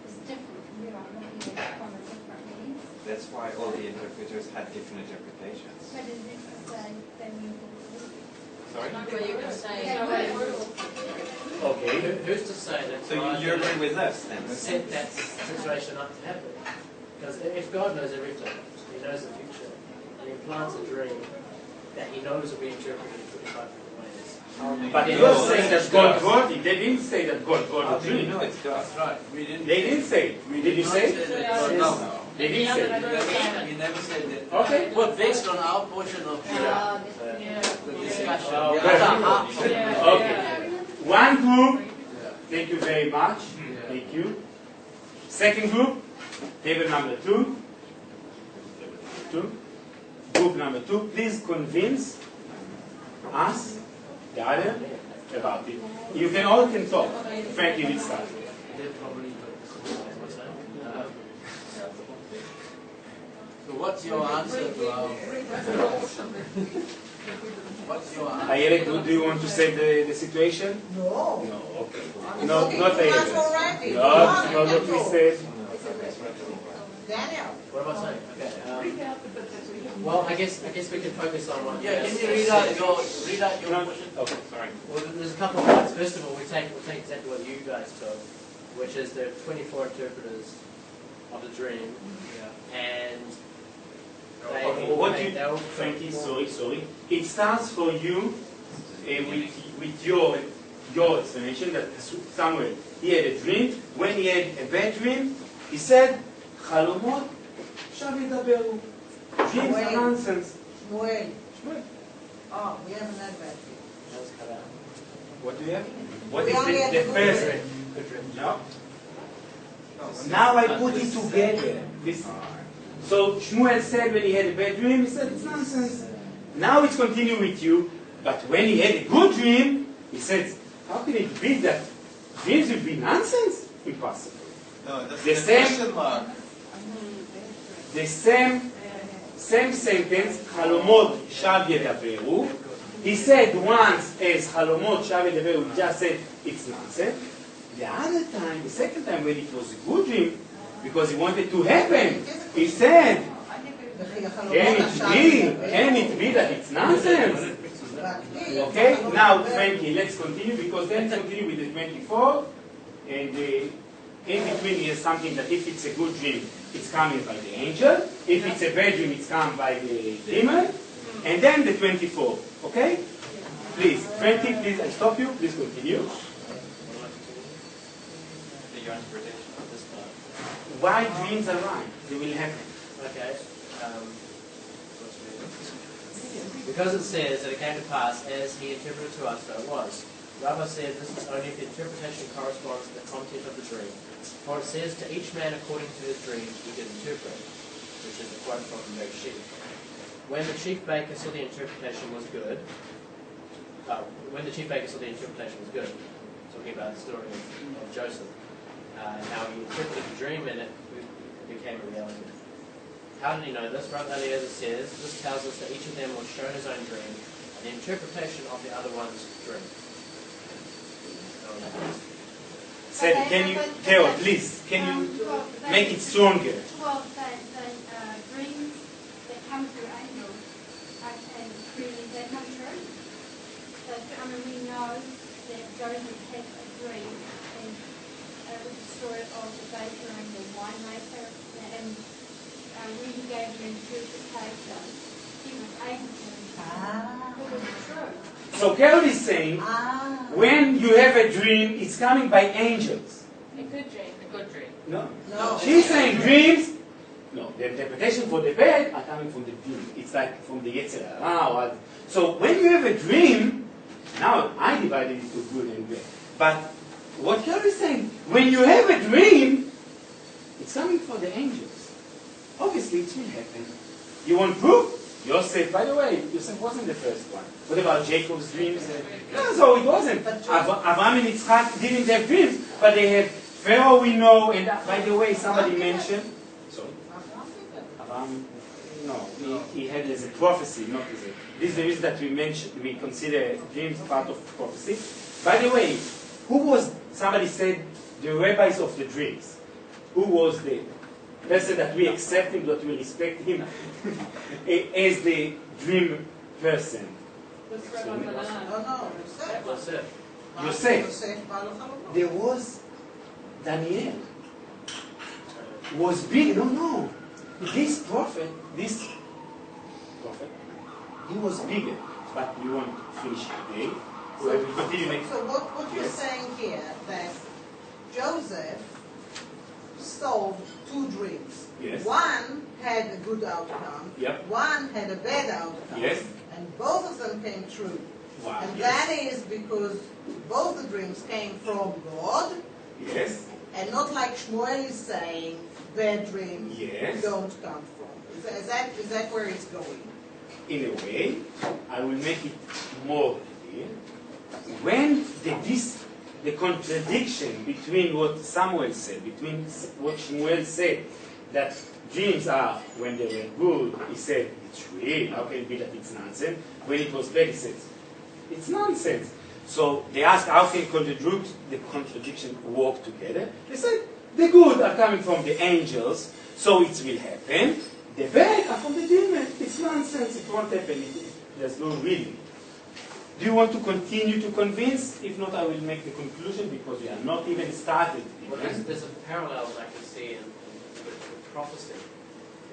is different from you. I'm looking at it from a different lens. That's why all the interpreters had different interpretations. But is it the same thing you believe? Sorry? No way you're going to say. Okay. Who's to say that So you agree with us then? set that situation up to happen? Because if God knows everything, He knows the future, and He plants a dream that He knows will be interpreted in 25 different ways. But you're saying that God wrote it. They didn't say that God wrote the dream. No, it's God. That's right. We didn't. They didn't say it. Did you say it? No. They didn't say it. We never said that. Okay. But based on our portion of the discussion, the Very other good. half. Okay. One group, thank you very much. Thank you. Second group, table number 2. Group number 2, please convince us, the other, about it. You can all can talk. Frankie will start. So what's your answer to our... What's your answer? Ayere, do you want to say the situation? No. No, okay. I'm No, looking not for Ayere. us already. No, Come on, not you what can we go. said. Daniel. What am I saying? Okay. Well, I guess we can focus on one. Yeah, can you read out your No, portion? okay, sorry. Well, there's a couple of points. First of all, we'll take exactly what you guys took, which is the 24 interpreters of the dream, and Okay, what do you, Frankie, sorry. It starts for you with your explanation that Samuel, he had a dream. When he had a bad dream, he said, חלומות עכשיו ידברו. Dreams are nonsense. Shmuel. Oh, we haven't had that. that was cut out. What do you have? What We is only had the good first? dream. No? Now I put it together. This. So Shmuel said when he had a bad dream, he said it's nonsense. Now it's continue with you, but when he had a good dream, he said, how can it be that dreams will be nonsense? Impossible. No, that's The the same- question mark. The same sentence, חלומות שווא ידברו. He said once as חלומות שווא ידברו, he just said it's nonsense. The other time, the second time when it was a good dream, because he wanted to happen, he said, can it be that it's nonsense? Okay, now 20, let's continue, because then let's continue with the 24, and in between is something that if it's a good dream, it's coming by the angel, if it's a bad dream, it's come by the demon, and then the 24, okay? Please, 20, please, I stop you, please continue. Your interpretation of this part. Why dreams are right? They will happen. Okay. Because it says that it came to pass as he interpreted to us, so it was. Rabbi said this is only if the interpretation corresponds to the content of the dream. For it says, to each man according to his dreams he did interpret, which is a quote from the chief. When the chief baker saw the interpretation was good, talking about the story of Joseph, how he interpreted the dream and it became a reality. How did he know this? Rabbi Eliezer says, this tells us that each of them was shown his own dream and the interpretation of the other one's dream. Said, can you, Theo, please, can you make it stronger? Well, the dreams that come through angels and dreams that come true. So, we know that Joseph had a dream and it was the story of the baker and the winemaker, and when he gave an interpretation, he was able to, it was true. So Carol is saying, when you have a dream, it's coming by angels. A good dream. A good dream. No. No. She's saying dreams. No, the interpretation for the bad are coming from the dream. It's like from the Yetzer Hara. So when you have a dream, now I divided it into good and bad. But what Carol is saying, when you have a dream, it's coming from the angels. Obviously, it will happen. You want proof? Yosef, by the way, Yosef wasn't the first one. What about Jacob's dreams? No, so it wasn't. Abraham and Yitzchak didn't have dreams, but they had Pharaoh, we know, and by the way, somebody mentioned. Sorry? Abraham, no, he had as a prophecy, not as a. This is the reason that we consider dreams part of prophecy. By the way, who was, somebody said, the rabbis of the dreams? Who was the person that we accept him, that we respect him as the dream person? Yosef. There was Daniel. Was big. No. This prophet, he was bigger. But we won't finish today. So we continue next. So what you're saying here, that Joseph solved two dreams. Yes. One had a good outcome. Yep. One had a bad outcome. Yes. And both of them came true. Wow. And Yes. that is because both the dreams came from God. Yes. And not like Shmuel is saying, bad dreams Yes. don't come from. Is that where it's going? In a way, I will make it more clear. When the contradiction between what Samuel said, between what Shmuel said, that dreams are when they were good, he said, it's real, how can it be that it's nonsense? When it was bad, he said, it's nonsense. So they asked, how can the contradiction work together? They said, the good are coming from the angels, so it will happen. The bad are from the demon. It's nonsense, it won't happen. There's no reason. Do you want to continue to convince? If not, I will make the conclusion because we are not even started. Well, there's a parallel I can see in prophecy.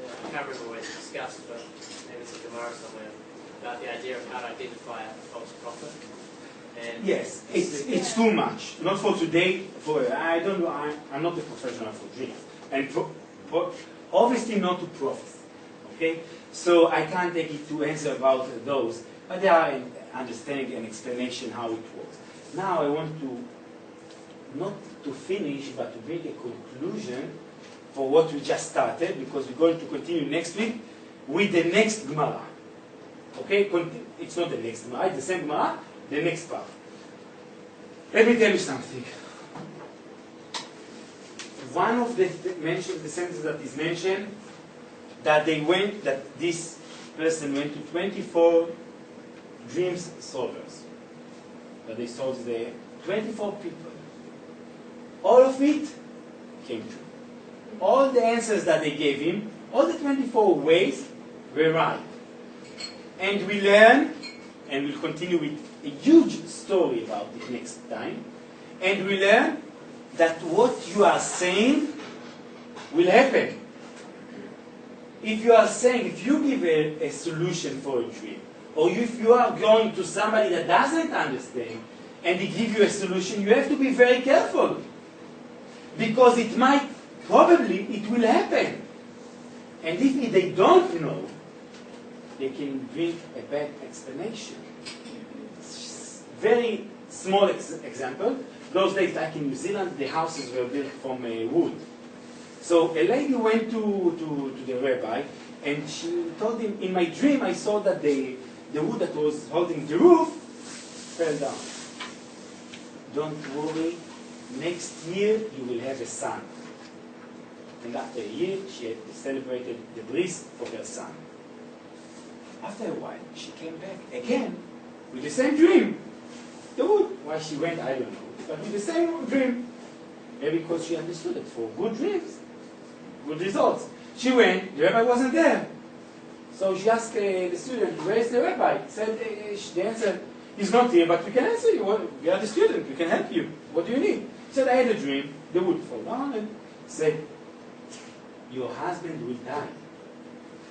I can't remember where it's discussed, but maybe it's a Gemara somewhere, about the idea of how to identify a false prophet. And yes, it's too much. Not for today. I don't know. I'm not a professional for dreams, and obviously not to prophesy. Okay, so I can't take it to answer about those, but there are understanding and explanation how it works. Now I want to not to finish, but to bring a conclusion for what we just started, because we're going to continue next week with the next Gemara. Okay, it's not the next Gemara, it's the same Gemara, the next part. Let me tell you something. One of the sentences that is mentioned, that this person went to 24 dreams solvers. That they solved the 24 people. All of it came true. All the answers that they gave him, all the 24 ways were right. And we learn, and we'll continue with a huge story about it next time, and we learn that what you are saying will happen. If you give a solution for a dream, or if you are going to somebody that doesn't understand, and they give you a solution, you have to be very careful. Because it will happen. And if they don't know, they can bring a bad explanation. Very small example. Those days, like in New Zealand, the houses were built from wood. So a lady went to the rabbi, and she told him, in my dream I saw that the wood that was holding the roof fell down. Don't worry, next year you will have a son. And after a year, she had celebrated the bris for her son. After a while, she came back again with the same dream. The wood. Why she went, I don't know. But with the same dream. Maybe because she understood it for good dreams, good results. She went, the rabbi wasn't there. So she asked the student, where is the rabbi? He said, the answer, he's not here, but we can answer you. We are the student, we can help you. What do you need? He said, I had a dream. The wood fell down and said, your husband will die.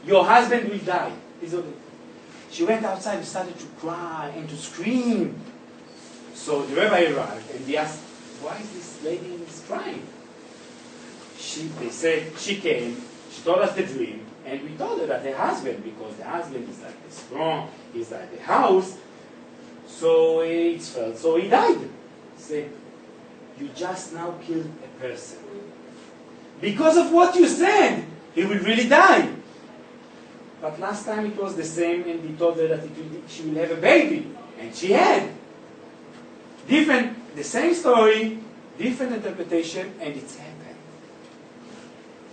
Your husband will die. She went outside and started to cry and to scream. So the rabbi arrived and he asked, why is this lady crying? They said she came, she told us the dream, and we told her that her husband, because the husband is like the strong, he's like the house, so it's felt, so he died. He said, you just now killed a person. Because of what you said, he will really die. But last time it was the same, and he told her that she will have a baby, and she had. Different, the same story, different interpretation, and it's happened.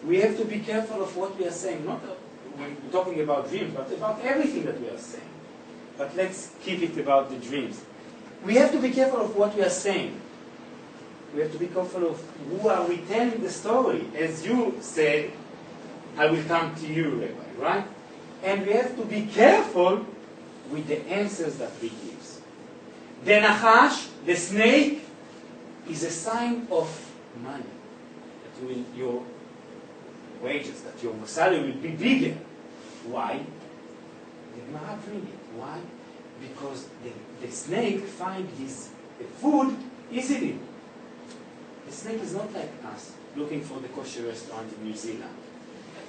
We have to be careful of what we are saying, not when we're talking about dreams, but about everything that we are saying. But let's keep it about the dreams. We have to be careful of what we are saying. We have to be careful of who are we telling the story. As you said, I will come to you, Rabbi, right? And we have to be careful with the answers that we give. The nachash, the snake, is a sign of money. That your wages, that your salary will be bigger. Why? The Gemara bring it. Why? Because the snake finds his food easily. The snake is not like us, looking for the kosher restaurant in New Zealand.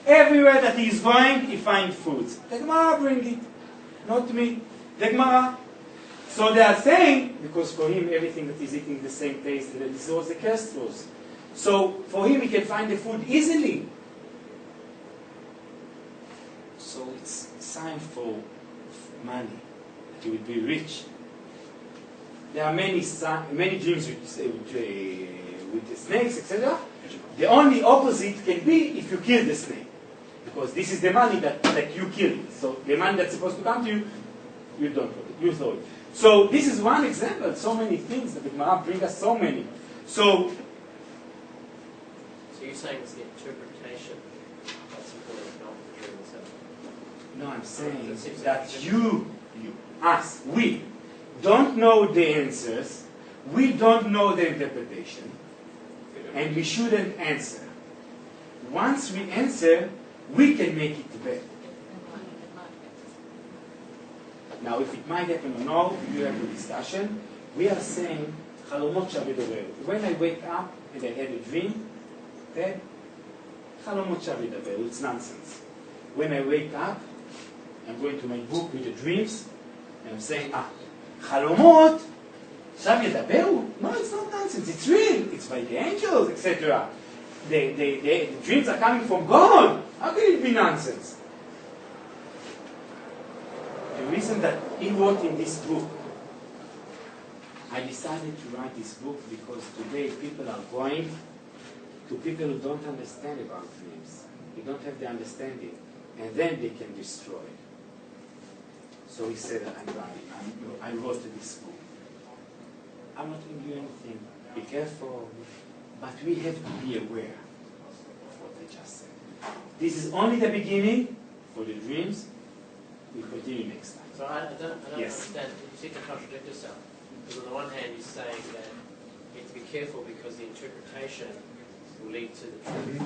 Everywhere that he is going, he finds food. The Gemara bring it, not me. The Gemara. So they are saying, because for him everything that he's eating the same taste, that this was the curse was. So for him he can find the food easily. So it's a sign for money, that he will be rich. There are many dreams with the snakes, etc. The only opposite can be if you kill the snake. Because this is the money that you killed. So the money that's supposed to come to you, you don't put it, you throw it. So this is one example, so many things that the Gemara bring us so many. So you're saying it's the interpretation that's important, not the dream itself? No, I'm saying that we don't know the answers, we don't know the interpretation, and we shouldn't answer. Once we answer, we can make it better. Now, if it might happen or not, we have a discussion. We are saying, חלומות שווה דבר. When I wake up and I had a dream, then חלומות שווה דבר. It's nonsense. When I wake up, I'm going to my book with the dreams, and I'm saying, חלומות שווה דבר? No, it's not nonsense. It's real. It's by the angels, etc. The dreams are coming from God. How can it be nonsense? The reason that he wrote in this book, I decided to write this book because today people are going to people who don't understand about dreams. They don't have the understanding, and then they can destroy it. So he said, I wrote this book. I'm not going to do anything. Be careful. But we have to be aware of what I just said. This is only the beginning for the dreams. We'll continue next time. So I don't Yes. understand. You seem to contradict yourself. Because on the one hand, you're saying that you have to be careful because the interpretation will lead to the truth.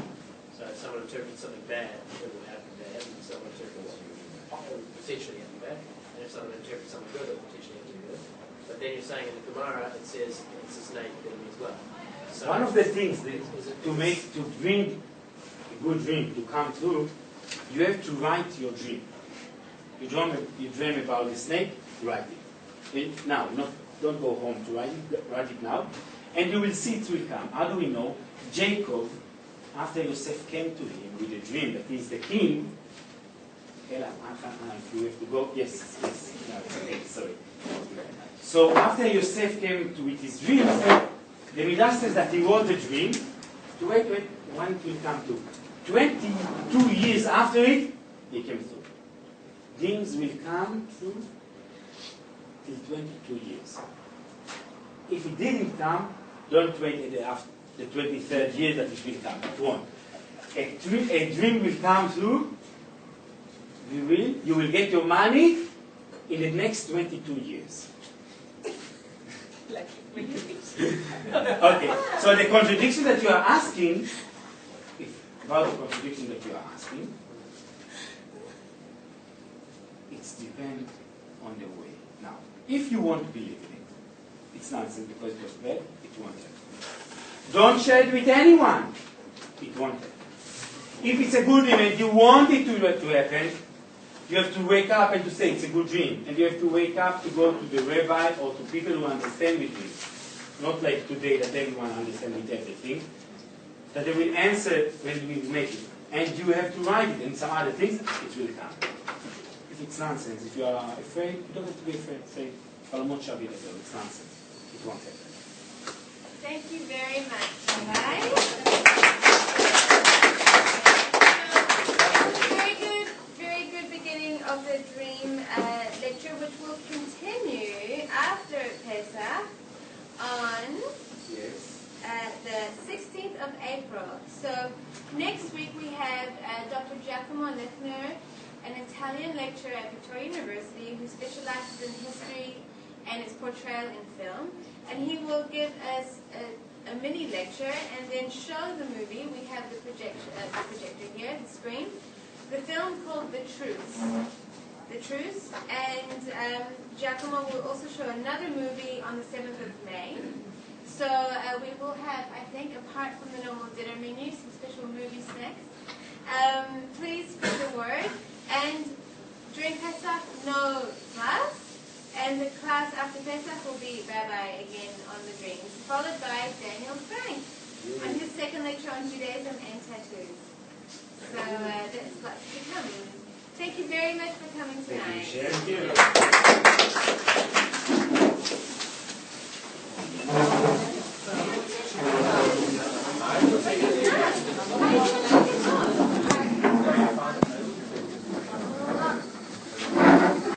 So if someone interprets something bad, it will happen bad. And someone interprets potentially happen bad. And if someone interprets something good, it will potentially happen good. But then you're saying in the Gemara, it says it's a snake enemy as well. So one of the things that to bring a good dream to come true, you have to write your dream. You dream about the snake, write it. Now, don't go home to write it now. And you will see it will come. How do we know? Jacob, after Yosef came to him with a dream that he's the king, if you have to go, yes, no, it's okay, sorry. So after Yosef came with his dream, the Midrash says that he wrote the dream, to wait, when it will come to. 22 years after it, he came through. Dreams will come through till 22 years. If it didn't come, don't wait until the 23rd year that it will come. It won't. A dream will come through. You will get your money in the next 22 years. Okay, so the contradiction that you are asking, about the contradiction that you are asking, It's depend on the way. Now, if you want to believe in it, it's nonsense because it was bad, it won't happen. Don't share it with anyone. It won't happen. If it's a good dream and you want it to happen, you have to wake up and to say it's a good dream. And you have to wake up to go to the rabbi or to people who understand with you. Not like today that everyone understands with everything. That they will answer when we make it. And you have to write it and some other things, it will come. If it's nonsense, if you are afraid, you don't have to be afraid. Say, Talmud shall be the it's nonsense. It won't happen. Thank you very much, Rabbi. Very good beginning of the dream lecture, which will continue after Pesach on the 16th of April. So next week we have Dr. Giacomo Lechner, an Italian lecturer at Victoria University who specializes in history and its portrayal in film. And he will give us a mini lecture and then show the movie. We have the projector here, the screen. The film called The Truth. The Truth. And Giacomo will also show another movie on the 7th of May. So we will have, I think, apart from the normal dinner menu, some special movie snacks. Please spread the word. And during Pesach, no class. And the class after Pesach will be Rabbi again on the dreams, followed by Daniel Frank on his second lecture on Judaism and tattoos. So that's lots to come. Thank you very much for coming tonight. Thank you.